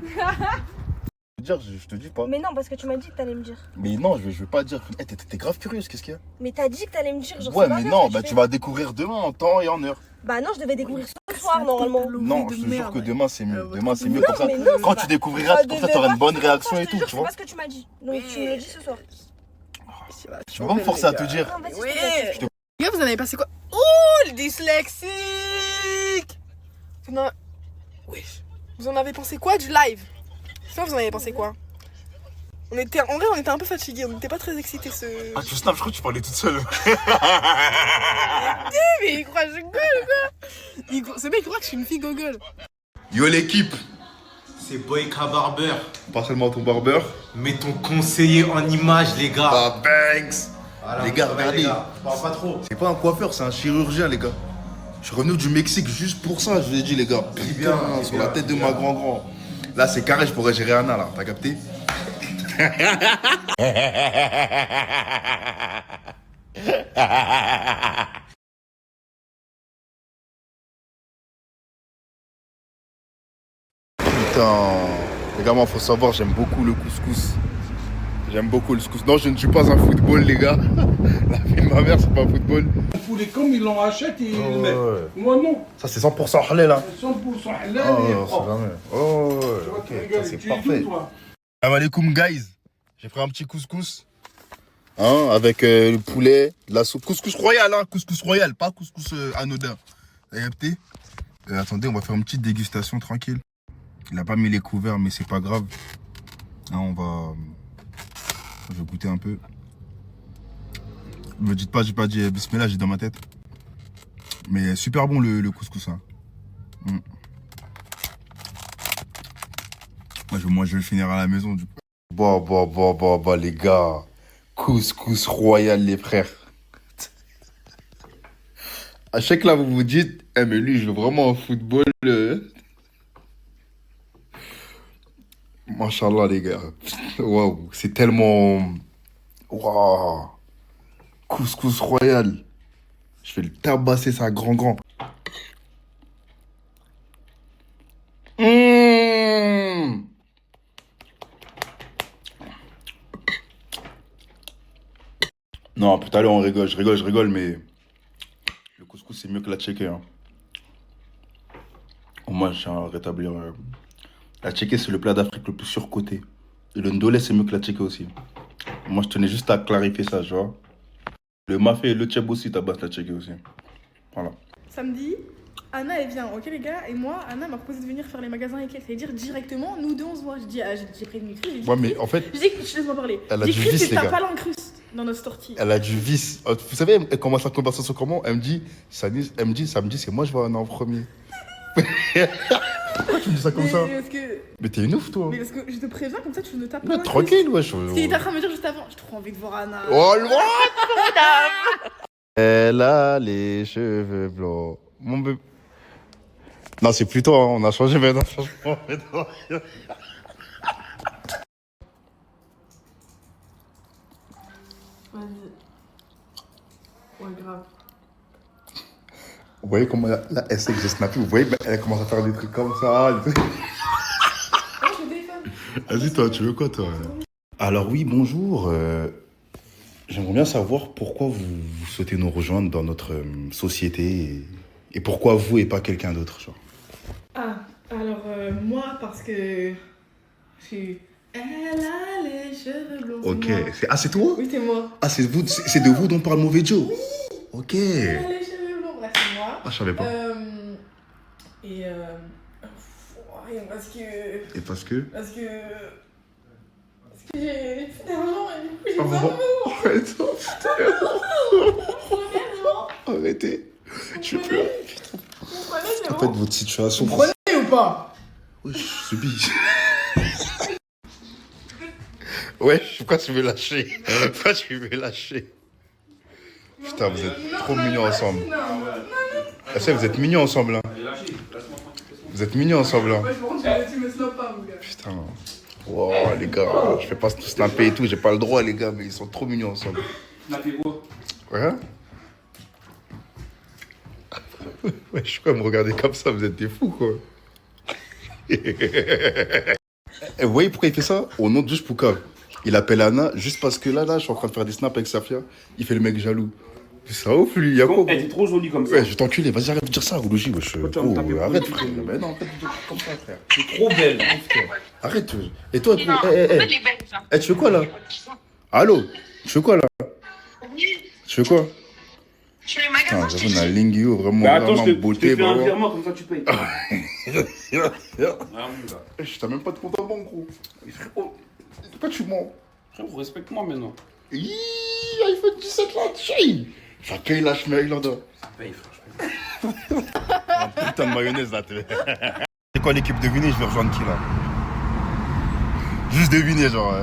Je te dis pas. Mais non, parce que tu m'as dit que t'allais me dire. Mais non, je vais pas dire. Eh, t'es grave curieuse, qu'est-ce qu'il y a? Mais t'as dit que t'allais me dire. Genre, ouais, mais non, bah tu vas découvrir demain en temps et en heure. Bah non, je devais découvrir ce soir normalement. Non, je te jure que demain c'est mieux. Demain c'est mieux comme ça. Quand tu découvriras, comme ça t'auras une bonne réaction et tout, tu vois. C'est pas ce que tu m'as dit. Donc tu me le dis ce soir. Tu vas pas me forcer à te dire. Oui. Les gars, vous en avez passé quoi? Oh, le dyslexique. Oui. Vous en avez pensé quoi du live? Sinon, vous en avez pensé quoi? En vrai, on était un peu fatigués, on n'était pas très excités ce... Ah, tu snap, je crois que tu parlais toute seule. Mais il croit que je gueule, quoi. Ce mec, il croit que je suis une fille gogole. Yo l'équipe, c'est Boyka Barber. Pas seulement ton barbeur, mais ton conseiller en images, les gars. Ah, Banks. Voilà, les gars, regardez. Je parle pas trop. C'est pas un coiffeur, c'est un chirurgien, les gars. Je suis revenu du Mexique juste pour ça, je vous ai dit, les gars. Putain, sur la tête de ma grand-grand. Là, c'est carré, je pourrais gérer Anna, là. T'as capté? Putain. Les gars, moi, faut savoir, j'aime beaucoup le couscous. J'aime beaucoup le couscous. Non, je ne suis pas un football, les gars. La vie de ma mère, c'est pas un football. Les comme ils l'en achètent et ils le mettent. Moi, non. Ça, c'est 100% halal, là. 100% halal et propre. Oh, ouais. Ok, ça, c'est parfait. Salam alaikum, guys. J'ai pris un petit couscous. Hein, avec le poulet, la soupe. Couscous royal, hein. Couscous royal, pas couscous anodin. Vous avez capté? Attendez, on va faire une petite dégustation tranquille. Il a pas mis les couverts, mais c'est pas grave. Hein, on va... Je vais goûter un peu. Me dites pas, j'ai pas dit bismillah, j'ai dans ma tête. Mais super bon le couscous, hein. Moi, je vais le finir à la maison, du coup. Bah, les gars. Couscous royal, les frères. À chaque là, vous vous dites, eh, mais lui, il joue vraiment au football. Machallah, les gars. Waouh, c'est tellement... Waouh. Couscous royal. Je vais le tabasser, ça, grand. Non, tout à l'heure, on rigole. Je rigole, mais... Le couscous, c'est mieux que la tchéké, hein. Moi, je tiens à rétablir... La tchéké, c'est le plat d'Afrique le plus surcoté. Et le ndolé, c'est mieux que la tchéké aussi. Moi, je tenais juste à clarifier ça, tu vois. Le mafé et le tchèb aussi tabassent la tchéké aussi. Voilà. Samedi, Anna, elle vient, ok les gars? Et moi, Anna m'a proposé de venir faire les magasins avec elle. C'est-à-dire directement, nous deux, on se voit. Je dis, j'ai prévenu Chris. Ouais, mais en fait... Je dis, laisse-moi parler. Elle a du Chris, vice, les t'as gars. pas l'incruste dans notre sortie. Elle a du vice. Vous savez, elle commence la conversation comment? Elle me dit, samedi, c'est moi, je vois Anna en premier. Pourquoi tu me dis ça comme ça? Mais t'es une ouf, toi. Mais parce que je te préviens, comme ça, tu ne tapes Mais pas. tranquille, ouais. Ce qu'il était en train de me dire juste avant, j'ai trop envie de voir Anna. Oh, loin. Elle a les cheveux blancs. Mon bébé. Non, c'est plus toi, hein. On a changé maintenant. Vas-y. Ouais, grave. Vous voyez comment là, elle sait que j'ai snappé. Vous voyez, elle commence à faire des trucs comme ça. Vas-y, toi, tu veux quoi, toi? Alors oui, bonjour. J'aimerais bien savoir pourquoi vous souhaitez nous rejoindre dans notre société et pourquoi vous et pas quelqu'un d'autre, genre. Ah, alors moi, parce que je suis... Elle a les cheveux blonds. Ok, c'est toi? Oui, c'est moi. Ah, c'est de vous dont parle Mauvais Joe? Oui. Ok. Elle a les cheveux blonds, bref, c'est moi. Ah, je savais pas. Et parce que... Et parce que? Parce que j'ai plus d'argent et du coup j'ai pas Arrête, oh, putain. Arrêtez. Je peux plus. En fait, votre situation... Vous prenez ou pas? Oui, je subis. Ouais, pourquoi tu veux lâcher? Pourquoi tu veux lâcher? Putain, vous êtes trop mignons ensemble. Ah, ça, vous êtes mignons ensemble, hein. Vous êtes mignons ensemble, hein. Tu me snobs pas, mon gars. Putain. Wow, les gars, je fais pas tout snapper et tout, j'ai pas le droit, les gars, mais ils sont trop mignons ensemble. Snapper quoi? Ouais? Ouais, je suis quoi, me regarder comme ça, vous êtes des fous, quoi. Et vous voyez pourquoi il fait ça? Au nom de Juste Pouka. Il appelle Anna juste parce que là, je suis en train de faire des snaps avec Safia. Il fait le mec jaloux. Ça ouf, lui, il y a quoi? Elle était trop jolie comme ça. Ouais, je vais t'enculer, vas-y, arrête de dire ça, Roulouji, wesh. Oh, arrête, frère. Mais non, arrête de dire comme ça, frère. C'est trop belle. Arrête. Et toi, tu fais quoi, là? Allô? Tu fais quoi, là? Tu fais quoi? Putain, j'avoue, on a Lingio, vraiment, Bah attends, vraiment beauté. Je te fais un virement, comme ça tu payes. Je t'ai même pas de compte en banque, gros. Pourquoi tu mens? Frère, respecte-moi maintenant. iPhone 17 là, chaîne. Chacun lâche mes là. Ça paye, franchement. Un putain de mayonnaise là. C'est quoi l'équipe? Devinez, je vais rejoindre qui là? Juste deviner, genre.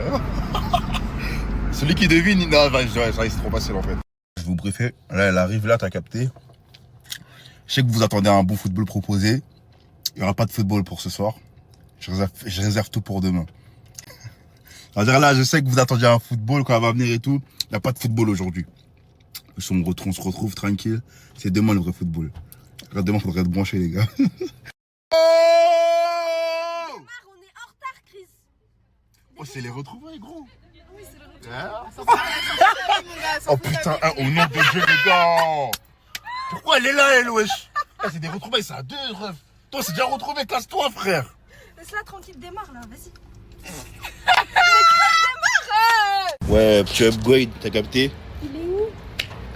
Celui qui devine, non, ça c'est trop facile en fait. Je vous briefais. Là, elle arrive là, t'as capté. Je sais que vous attendez un bon football proposé. Il n'y aura pas de football pour ce soir. Je réserve tout pour demain. C'est-à-dire là, je sais que vous attendiez un football quand elle va venir et tout. Il n'y a pas de football aujourd'hui. On se retrouve tranquille. C'est demain le vrai football. Demain, il faudrait être branché, les gars. On est en retard, Chris. Oh, c'est les retrouvailles, gros. Oui, c'est le retour. Oh putain, au nom de Dieu, les gars. Pourquoi elle est là, elle, wesh? C'est des retrouvailles, ça a deux refs. Toi, c'est déjà retrouvé, casse-toi, frère. Laisse-la tranquille, démarre là, vas-y. Ouais, petit upgrade, t'as capté? Il est où?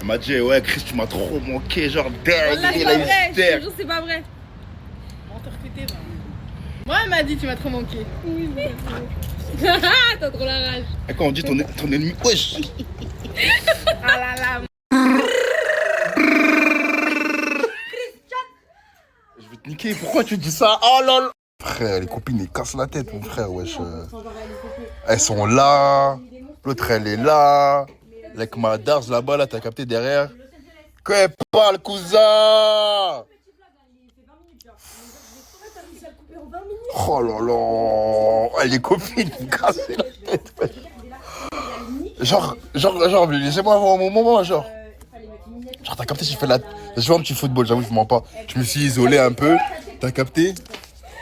Elle m'a dit, ouais, Chris, tu m'as trop manqué, genre, Wallah, c'est la pas vrai, je mystère. te jure, c'est pas vrai. Menteur que t'es, moi, elle m'a dit, tu m'as trop manqué. Oui, t'as trop la rage. Et quand on dit ton ennemi, wesh. Ah là là. Je vais te niquer, pourquoi tu dis ça? Oh lol. Frère, les copines, elles cassent la tête, mon frère, wesh. Elles sont là, l'autre, elle est là. Avec ma Darz là-bas, là, t'as capté derrière. Que parle, cousin? Oh là là. Les copines, elles cassent la tête, wesh. Genre, laissez-moi avoir mon moment, genre. Genre, t'as capté, j'ai fait la. Je joue un petit football, j'avoue, je mens pas. Je me suis isolé un peu, t'as capté?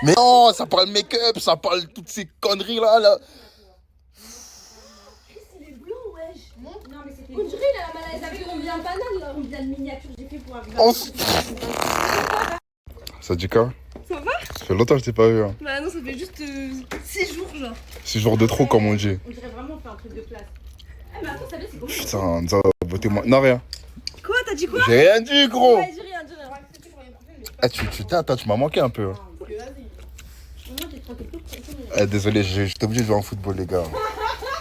Mais non, ça parle make-up, ça parle toutes ces conneries là. Il est blanc, wesh. Non, mais c'était. On dirait, il a la maladie avec combien de bananes là? Combien de miniatures j'ai fait pour arriver à. Ça dit quoi? Ça va? Ça fait longtemps que je t'ai pas vu. Hein. Bah non, ça fait juste 6 jours, genre. 6 jours de trop, comme on dit. On dirait vraiment faire un truc de classe. Eh, mais attends, ça c'est comment? Putain, ça, votez-moi. Non, rien. Quoi? T'as dit quoi? J'ai rien dit, gros. Ouais, j'ai rien dit, Ah, tu m'as manqué un peu. Désolé, j'étais obligé de jouer en football, les gars.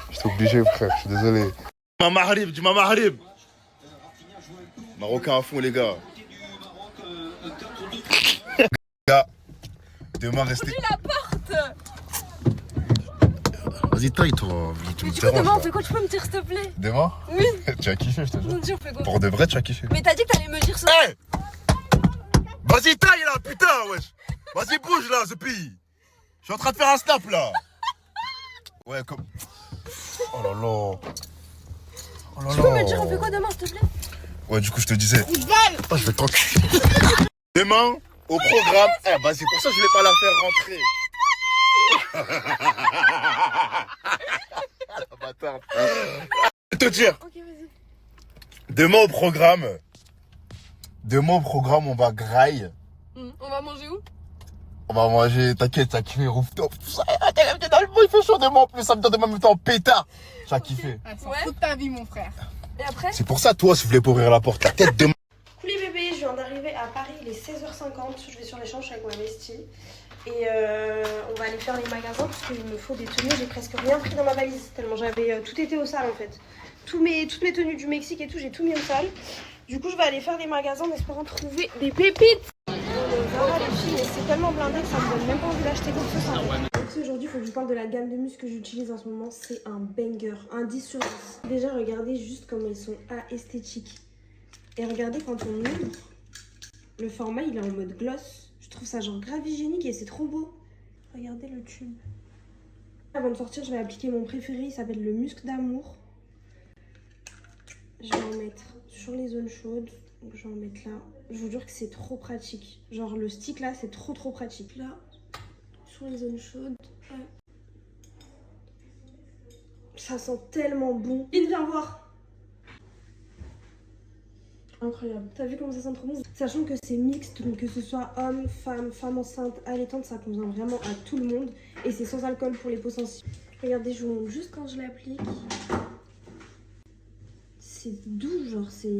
J'étais obligé, frère, je suis désolé. Du Mamarib. Marocain à fond, les gars. Gars, demain, restez. la porte! Vas-y, taille, toi. Tu me Du coup, déranges, demain, on là. fait quoi? Tu peux me dire, s'il te plaît? Demain? Oui. Tu vas kiffer, je te jure. Mon Dieu, on fait quoi? Pour de vrai, tu vas kiffer. Mais t'as dit que t'allais me dire ça. Hey! Vas-y, taille, là, putain, wesh. Vas-y, bouge, là, ce pays. Je suis en train de faire un snap, là. Ouais, comme... Oh là là. Oh là Tu peux me dire, on fait quoi demain, s'il te plaît? Ouais, du coup, je te disais... Football! Oh, je vais t'enculer. Demain, au programme... Eh, bah, c'est pour ça que je voulais pas la faire rentrer. La bâtarde. Je vais te dire. Ok, vas-y. Demain, au programme, on va graille. On va manger où? On va manger, t'inquiète, ça kiffé, rooftop, tout ça. T'es dans le bout, il fait chaud demain en plus, ça me donne en même temps en pétard. Ça a kiffé. Ouais. Toute ta vie, mon frère. Et après? C'est pour ça, toi, si vous voulez pas ouvrir la porte, la tête de... Coucou les bébés, je viens d'arriver à Paris, il est 16h50, je vais sur l'échange avec ma bestie. Et on va aller faire les magasins parce qu'il me faut des tenues, j'ai presque rien pris dans ma valise, tellement j'avais tout été au sale en fait. Toutes mes tenues du Mexique et tout, j'ai tout mis au sale. Du coup, je vais aller faire des magasins en espérant trouver des pépites. Voilà les filles, c'est tellement blindé que ça me donne même pas envie d'acheter quoi que ce soit. Aujourd'hui, il faut que je vous parle de la gamme de muscles que j'utilise en ce moment. C'est un banger, un 10 sur 10. Déjà, regardez juste comme elles sont esthétiques. Et regardez quand on ouvre, le format il est en mode gloss. Je trouve ça genre grave hygiénique et c'est trop beau. Regardez le tube. Avant de sortir, je vais appliquer mon préféré, il s'appelle le musc d'amour. Je vais en mettre sur les zones chaudes. Donc je vais en mettre là. Je vous jure que c'est trop pratique. Genre le stick là, c'est trop pratique. Là, sur les zones chaudes. Ça sent tellement bon. Il vient voir. Incroyable. T'as vu comment ça sent trop bon? Sachant que c'est mixte, donc que ce soit homme, femme enceinte, allaitante, ça convient vraiment à tout le monde. Et c'est sans alcool pour les peaux sensibles. Regardez, je vous montre juste quand je l'applique. C'est doux, genre c'est...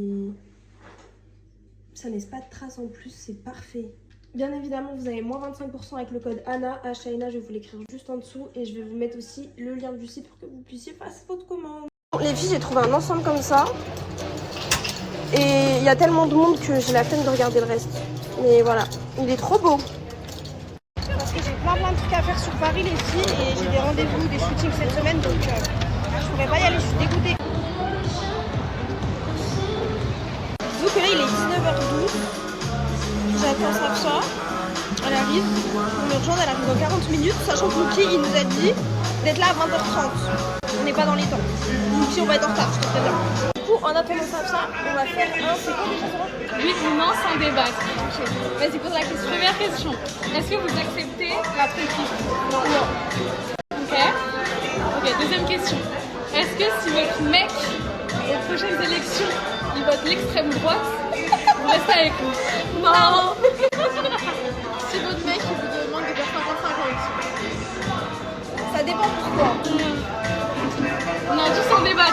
Ça laisse pas de traces en plus, c'est parfait. Bien évidemment, vous avez moins 25% avec le code ANA, HANA, je vais vous l'écrire juste en dessous. Et je vais vous mettre aussi le lien du site pour que vous puissiez passer votre commande. Les filles, j'ai trouvé un ensemble comme ça. Et il y a tellement de monde que j'ai la peine de regarder le reste. Mais voilà, il est trop beau. Parce que j'ai plein de trucs à faire sur Paris les filles. Et j'ai des rendez-vous, des shootings cette semaine. Donc je pourrais pas y aller, je suis dégoûtée. Vu que là il est 19h12. J'attends Sacha. Elle arrive. On me rejoindre, elle arrive dans 40 minutes. Sachant que Lucky il nous a dit d'être là à 20h30. On n'est pas dans les temps. Lucky on va être en retard, je te préviens. Du coup, en attendant ça, on va faire un... C'est quoi déjà ça? Oui ou non sans débattre. Okay. Vas-y, pose la question. Première question. Est-ce que vous acceptez la politique? Non. Ok, deuxième question. Est-ce que si votre mec, aux prochaines élections, il vote l'extrême droite, vous restez avec nous? Non. Si votre mec il vous demande de faire 55 ans, ça dépend pourquoi. Non, tout sans débat.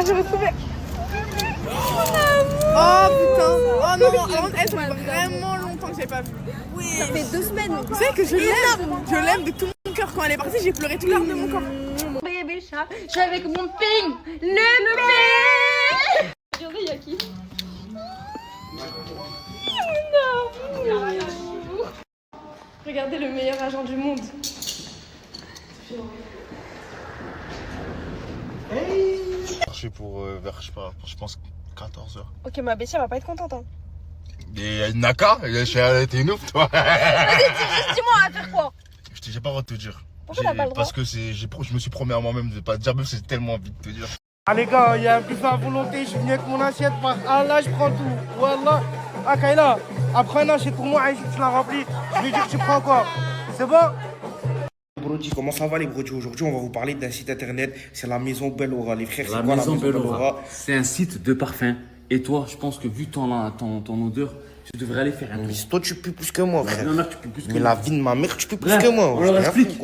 J'ai retrouvé. Oh putain. Oh non, alors, elle, ça fait vraiment longtemps que je l'ai pas vue. Oui. Ça fait 2 semaines. Vous savez que je l'aime. Je l'aime de tout mon cœur. Quand elle est partie, j'ai pleuré tout l'arme de mon corps. Bébé chat, je suis avec mon ping. Le ping. Regardez, il y a qui? Non. Regardez le meilleur agent du monde. Marché pour vers, je sais pas, je pense 14h. Ok, ma Bessia va pas être contente. Hein. Et Naka, t'es une ouf, toi. Vas-y, juste dis-moi à faire quoi? J'ai pas le droit de te dire. Pourquoi t'as pas le droit? Parce que je me suis promis à moi-même de pas te dire, même si j'ai tellement envie de te dire. Ah les gars, il y a un buffet à volonté, je suis venu avec mon assiette, par Allah, je prends tout. Wallah. Ah Kayla, après une assiette pour moi, Aïcha, tu l'as remplie. Je lui dis que tu prends quoi? C'est bon? Brody, comment ça va les Brody? Aujourd'hui, on va vous parler d'un site internet, c'est la Maison Bellora. Les frères, c'est La quoi Maison la Maison Bellora, Bellora? c'est un site de parfum. Et toi, je pense que vu ton odeur, tu devrais aller faire un tour. Mais toi, tu pues plus que moi, frère. Non, tu pues plus que Mais moi. la vie de ma mère, tu peux plus Bref, que moi. on leur explique.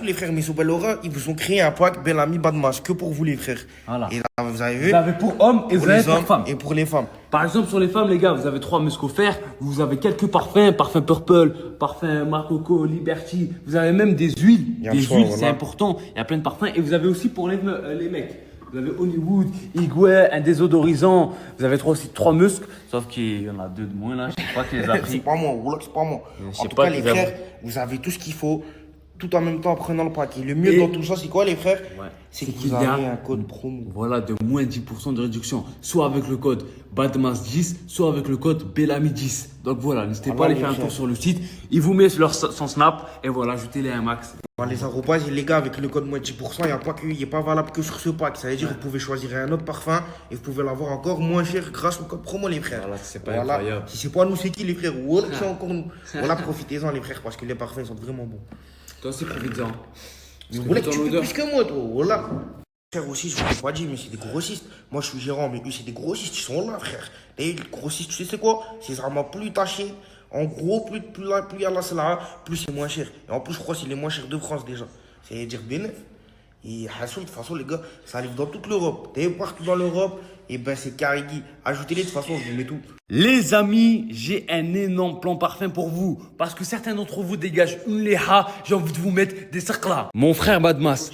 Les frères Maison Bellora, ils vous ont créé un pack Bellamy Badmas, que pour vous les frères. Voilà. Et là, vous avez vu? Vous avez pour hommes et pour vous avez les pour hommes femmes. et pour les femmes. Par exemple, sur les femmes, les gars, vous avez 3 muscles offerts. Vous avez quelques parfums, parfum Purple, parfum Marcoco, Liberty. Vous avez même des huiles. Des huiles, c'est important. Il y a plein de parfums. Et vous avez aussi pour les mecs. Vous avez Hollywood, Higuet, un désodorisant. Vous avez aussi 3 muscles. Sauf qu'il y en a 2 de moins là. Je sais pas qui les a pris. C'est pas moi, voilà, c'est pas moi. En tout cas, les frères, vous avez tout ce qu'il faut. Tout en même temps en prenant le paquet. Le mieux dans tout ça, c'est quoi les frères? C'est que vous avez un code promo. Voilà, de moins 10% de réduction. Soit avec le code BADMAS10, soit avec le code BELLAMY10. Donc voilà, n'hésitez pas à aller faire un tour sur le site. Ils vous mettent son snap et voilà, ajoutez-les un max. Les arrobages, les gars, avec le code moins 10%, il n'est pas valable que sur ce pack. Ça veut dire que vous pouvez choisir un autre parfum et vous pouvez l'avoir encore moins cher grâce au code promo, les frères. Voilà, c'est pas incroyable. Si c'est pas nous, c'est qui, les frères? Voilà, c'est encore nous. Voilà, profitez-en, les frères, parce que les parfums sont vraiment bons. Toi aussi, profite-en. Mais voilà, que tu peux plus que moi, toi. Voilà. Frère aussi, je vous l'ai pas dit, mais c'est des grossistes. Moi, je suis gérant, mais eux, c'est des grossistes. Ils sont là, frère. Et les grossistes, tu sais, c'est quoi? C'est vraiment plus taché. En gros, plus il y a la salle, plus c'est moins cher. Et en plus, je crois que c'est les moins chers de France déjà. C'est-à-dire bénéf. Et de toute façon, les gars, ça arrive dans toute l'Europe. T'es partout dans l'Europe, et ben c'est Carigui. Ajoutez-les, de toute façon, je vous mets tout. Les amis, j'ai un énorme plan parfum pour vous. Parce que certains d'entre vous dégagent une léha. J'ai envie de vous mettre des cercles là. Mon frère Badmas,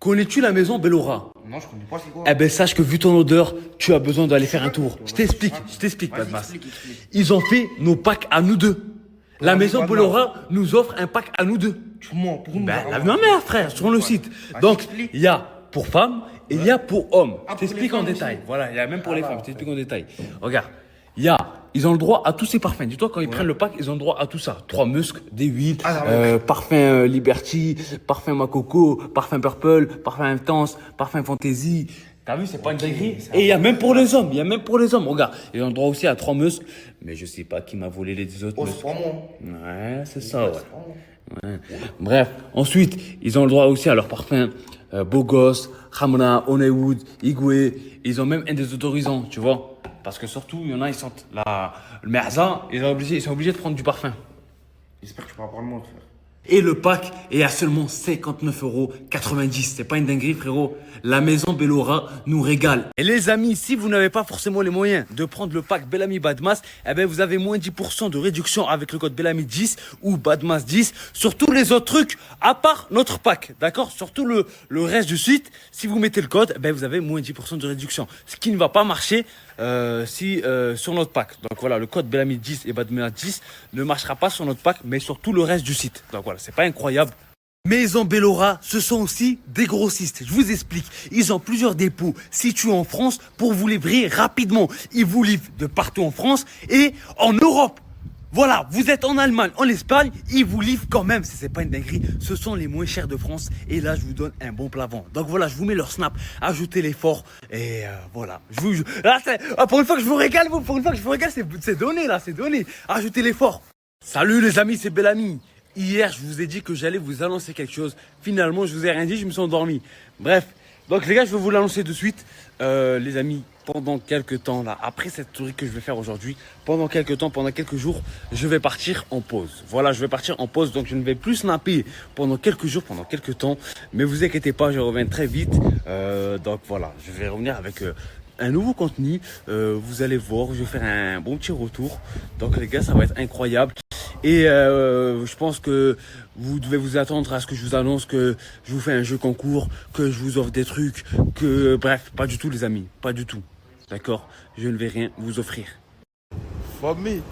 connais-tu la Maison Bellora? Non, je connais pas, c'est quoi? Eh ben, sache que vu ton odeur, tu as besoin d'aller faire un tour. Je t'explique, Badmas. Ils ont fait nos packs à nous deux. La Maison Bellora nous offre un pack à nous deux. Tu mens pour nous. Non mais frère, sur le site. Donc, il y a pour femmes et il y a pour hommes. Je t'explique en détail. Voilà, il y a même pour les femmes. Je t'explique en détail. Regarde, ils ont le droit à tous ces parfums. Dis-toi, quand ils prennent le pack, ils ont le droit à tout ça. 3 muscles, des huiles, parfum Liberty, parfum Macoco, parfum Purple, parfum Intense, parfum Fantasy. T'as vu, c'est pas une dinguerie. Et il y a même pour les hommes. Regarde, ils ont le droit aussi à 3 muscles. Mais je sais pas qui m'a volé les autres muscles. C'est pas moi. Ouais, c'est ça, ouais. Bref, ensuite, ils ont le droit aussi à leur parfum Beau Gosse, Hamra, Hollywood, Higuet. Ils ont même un désodorisant, tu vois. Parce que surtout, il y en a, ils sentent le merza, ils sont obligés de prendre du parfum. J'espère que tu vas avoir le monde, frère. Et le pack est à seulement 59,90 €. C'est pas une dinguerie, frérot. La Maison Bellora nous régale. Et les amis, si vous n'avez pas forcément les moyens de prendre le pack Bellamy Badmas, eh ben vous avez moins 10% de réduction avec le code Bellamy10 ou Badmas10 sur tous les autres trucs, à part notre pack. D'accord? Sur tout le reste du site, si vous mettez le code, eh ben vous avez moins 10% de réduction. Ce qui ne va pas marcher sur notre pack. Donc voilà, le code Bellamy10 et Badmas10 ne marchera pas sur notre pack, mais sur tout le reste du site. Donc voilà, c'est pas incroyable. Maison Bellora, ce sont aussi des grossistes. Je vous explique. Ils ont plusieurs dépôts situés en France pour vous livrer rapidement. Ils vous livrent de partout en France et en Europe. Voilà, vous êtes en Allemagne, en Espagne, ils vous livrent quand même. C'est pas une dinguerie. Ce sont les moins chers de France. Et là, je vous donne un bon plat-vent. Donc voilà, je vous mets leur snap. Ajoutez l'effort. Et voilà. Là, pour une fois que je vous régale, c'est donné là, c'est donné. Ajoutez l'effort. Salut les amis, c'est Bellamy. Hier, je vous ai dit que j'allais vous annoncer quelque chose. Finalement, je vous ai rien dit, je me suis endormi. Bref, Donc les gars, je vais vous l'annoncer de suite. Les amis, pendant quelques temps là, après cette story que je vais faire aujourd'hui, pendant quelques temps, pendant quelques jours, je vais partir en pause. Voilà, je vais partir en pause, donc je ne vais plus snapper pendant quelques jours, pendant quelques temps. Mais vous inquiétez pas, je reviens très vite. Donc voilà, je vais revenir avec un nouveau contenu. Vous allez voir, je vais faire un bon petit retour. Donc les gars, ça va être incroyable. Et je pense que vous devez vous attendre à ce que je vous annonce que je vous fais un jeu concours, que je vous offre des trucs, que bref, pas du tout les amis, pas du tout. D'accord? Je ne vais rien vous offrir. Famille,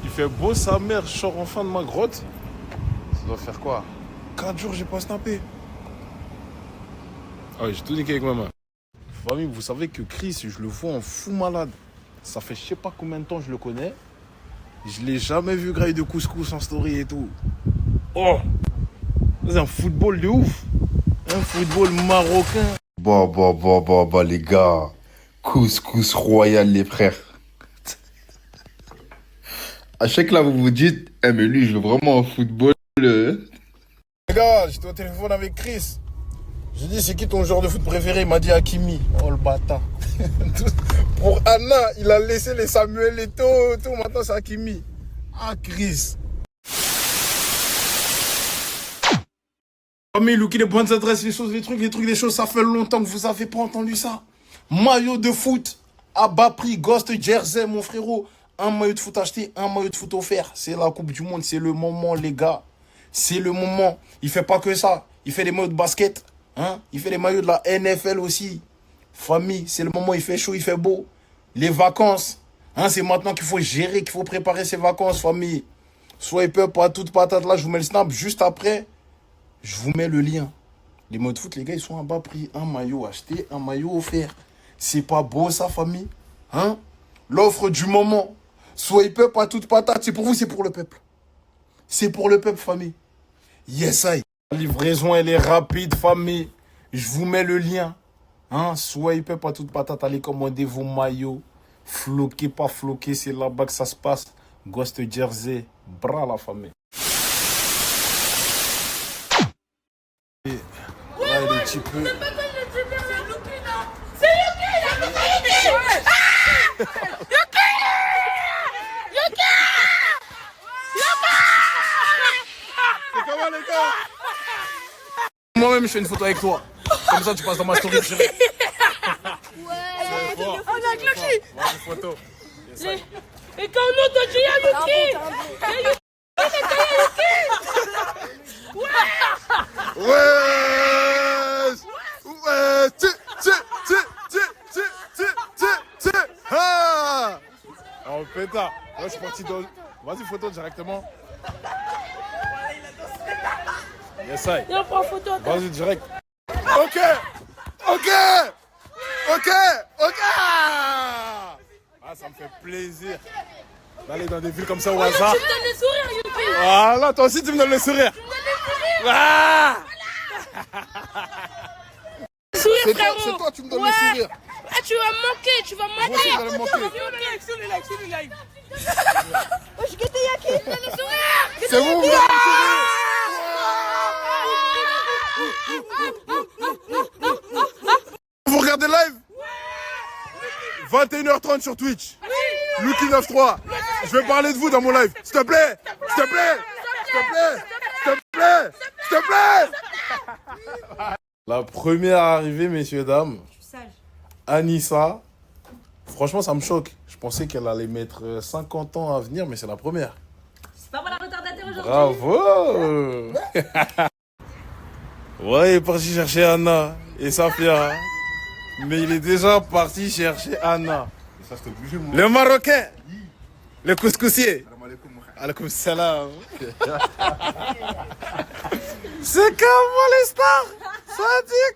il fait beau sa mère, je sors enfin de ma grotte. Ça doit faire quoi? 4 jours, j'ai pas snappé. Ah oui, j'ai tout niqué avec ma main. Famille, vous savez que Chris, je le vois en fou malade. Ça fait je sais pas combien de temps je le connais. Je l'ai jamais vu grailler de couscous en story et tout. Oh! C'est un football de ouf. Un football marocain. Bah, les gars. Couscous royal, les frères. À chaque là, vous vous dites, eh, mais lui, je veux vraiment un football. Les gars, j'étais au téléphone avec Chris. J'ai dit, c'est qui ton joueur de foot préféré? Il m'a dit Hakimi. Oh, le bâtard. Pour Anna, il a laissé les Samuel Eto'o, tout. Maintenant, c'est Hakimi. Ah, Chris. Famille, Lucky, les bonnes adresses, les choses, les trucs, les choses, ça fait longtemps que vous avez pas entendu ça. Maillot de foot à bas prix, Ghost Jersey, mon frérot. Un maillot de foot acheté, un maillot de foot offert. C'est la Coupe du Monde, c'est le moment, les gars. C'est le moment. Il fait pas que ça. Il fait des maillots de basket. Hein? Il fait des maillots de la NFL aussi. Famille, c'est le moment, il fait chaud, il fait beau. Les vacances, c'est maintenant qu'il faut gérer, qu'il faut préparer ses vacances, famille. Swipe up à toute patate, là, je vous mets le snap. Juste après, je vous mets le lien. Les maillots de foot, les gars, ils sont à bas prix. Un maillot acheté, un maillot offert. C'est pas beau, ça, famille? Hein? L'offre du moment. Swipe up à toute patate. C'est pour vous, c'est pour le peuple. C'est pour le peuple, famille. Yes, I. La livraison, elle est rapide, famille. Je vous mets le lien. Swipe up à toute patate. Allez commander vos maillots. Floqué, pas floqué, c'est là-bas que ça se passe. Ghost Jersey. Bras, la famille. Et là, il est un petit peu... C'est comment les gars? Moi-même je fais une photo avec toi. Comme ça tu passes dans ma story. Ouais. On a cloché. Une photo. Et quand on entend Yuki. On fait ça. Moi je suis parti dans... Vas-y photo directement. Yes, I. Et on prend photo. Vas-y direct. Ok. Ah, ça me fait plaisir d'aller dans des villes comme ça au hasard. Tu me donnes le sourire, Yuki. Voilà, toi aussi tu me donnes le sourire. Ah. Sourire, frérot. C'est toi, tu me donnes le sourire. Ah, tu vas me manquer, tu vas me manquer. Moi aussi, je vais me manquer. Sur le live. Oh, je guette Yaki, tu me donnes le sourire. C'est bon, vous me donnez le sourire. Vous regardez live? 21h30 sur Twitch. Lucky93. Je vais parler de vous dans mon live. S'il te plaît. La première arrivée, messieurs, dames. Anissa. Franchement, ça me choque. Je pensais qu'elle allait mettre 50 ans à venir, mais c'est la première. C'est pas pour la retardataire aujourd'hui. Bravo. Ouais, il est parti chercher Anna et Safia. Mais il est déjà parti chercher Anna. Le Marocain. Le couscoussier. Alaikum salam. C'est comment les stars? Ça dit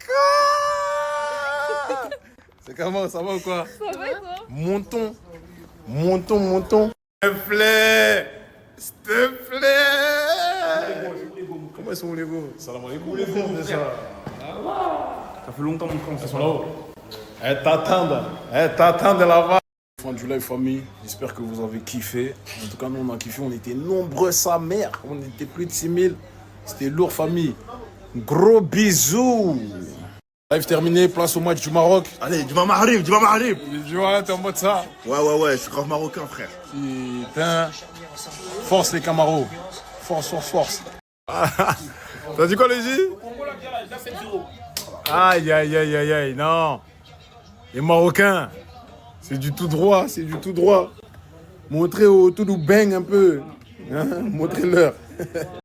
quoi? C'est comment? Ça va ou quoi? Ça va, toi? Montons. S'il te plaît. Comment ils sont les gos? Salam alaikum les gos déjà. Ça fait longtemps mon frère, Ils sont là-haut. T'attendent là-bas. Fin du live famille, j'espère que vous avez kiffé. En tout cas, nous on a kiffé, on était nombreux sa mère. On était plus de 6000. C'était lourd famille. Gros bisous. Live terminé, place au match du Maroc. Allez, du Mamarib, du Mamarib. Tu vois, t'es en mode ça. Ouais, je suis grave marocain, frère. Putain. Force les Camaros. Force. T'as dit quoi, les J? Aïe, non. Les Marocains, c'est du tout droit. Montrez au tout bang un peu. Hein? Montrez-leur.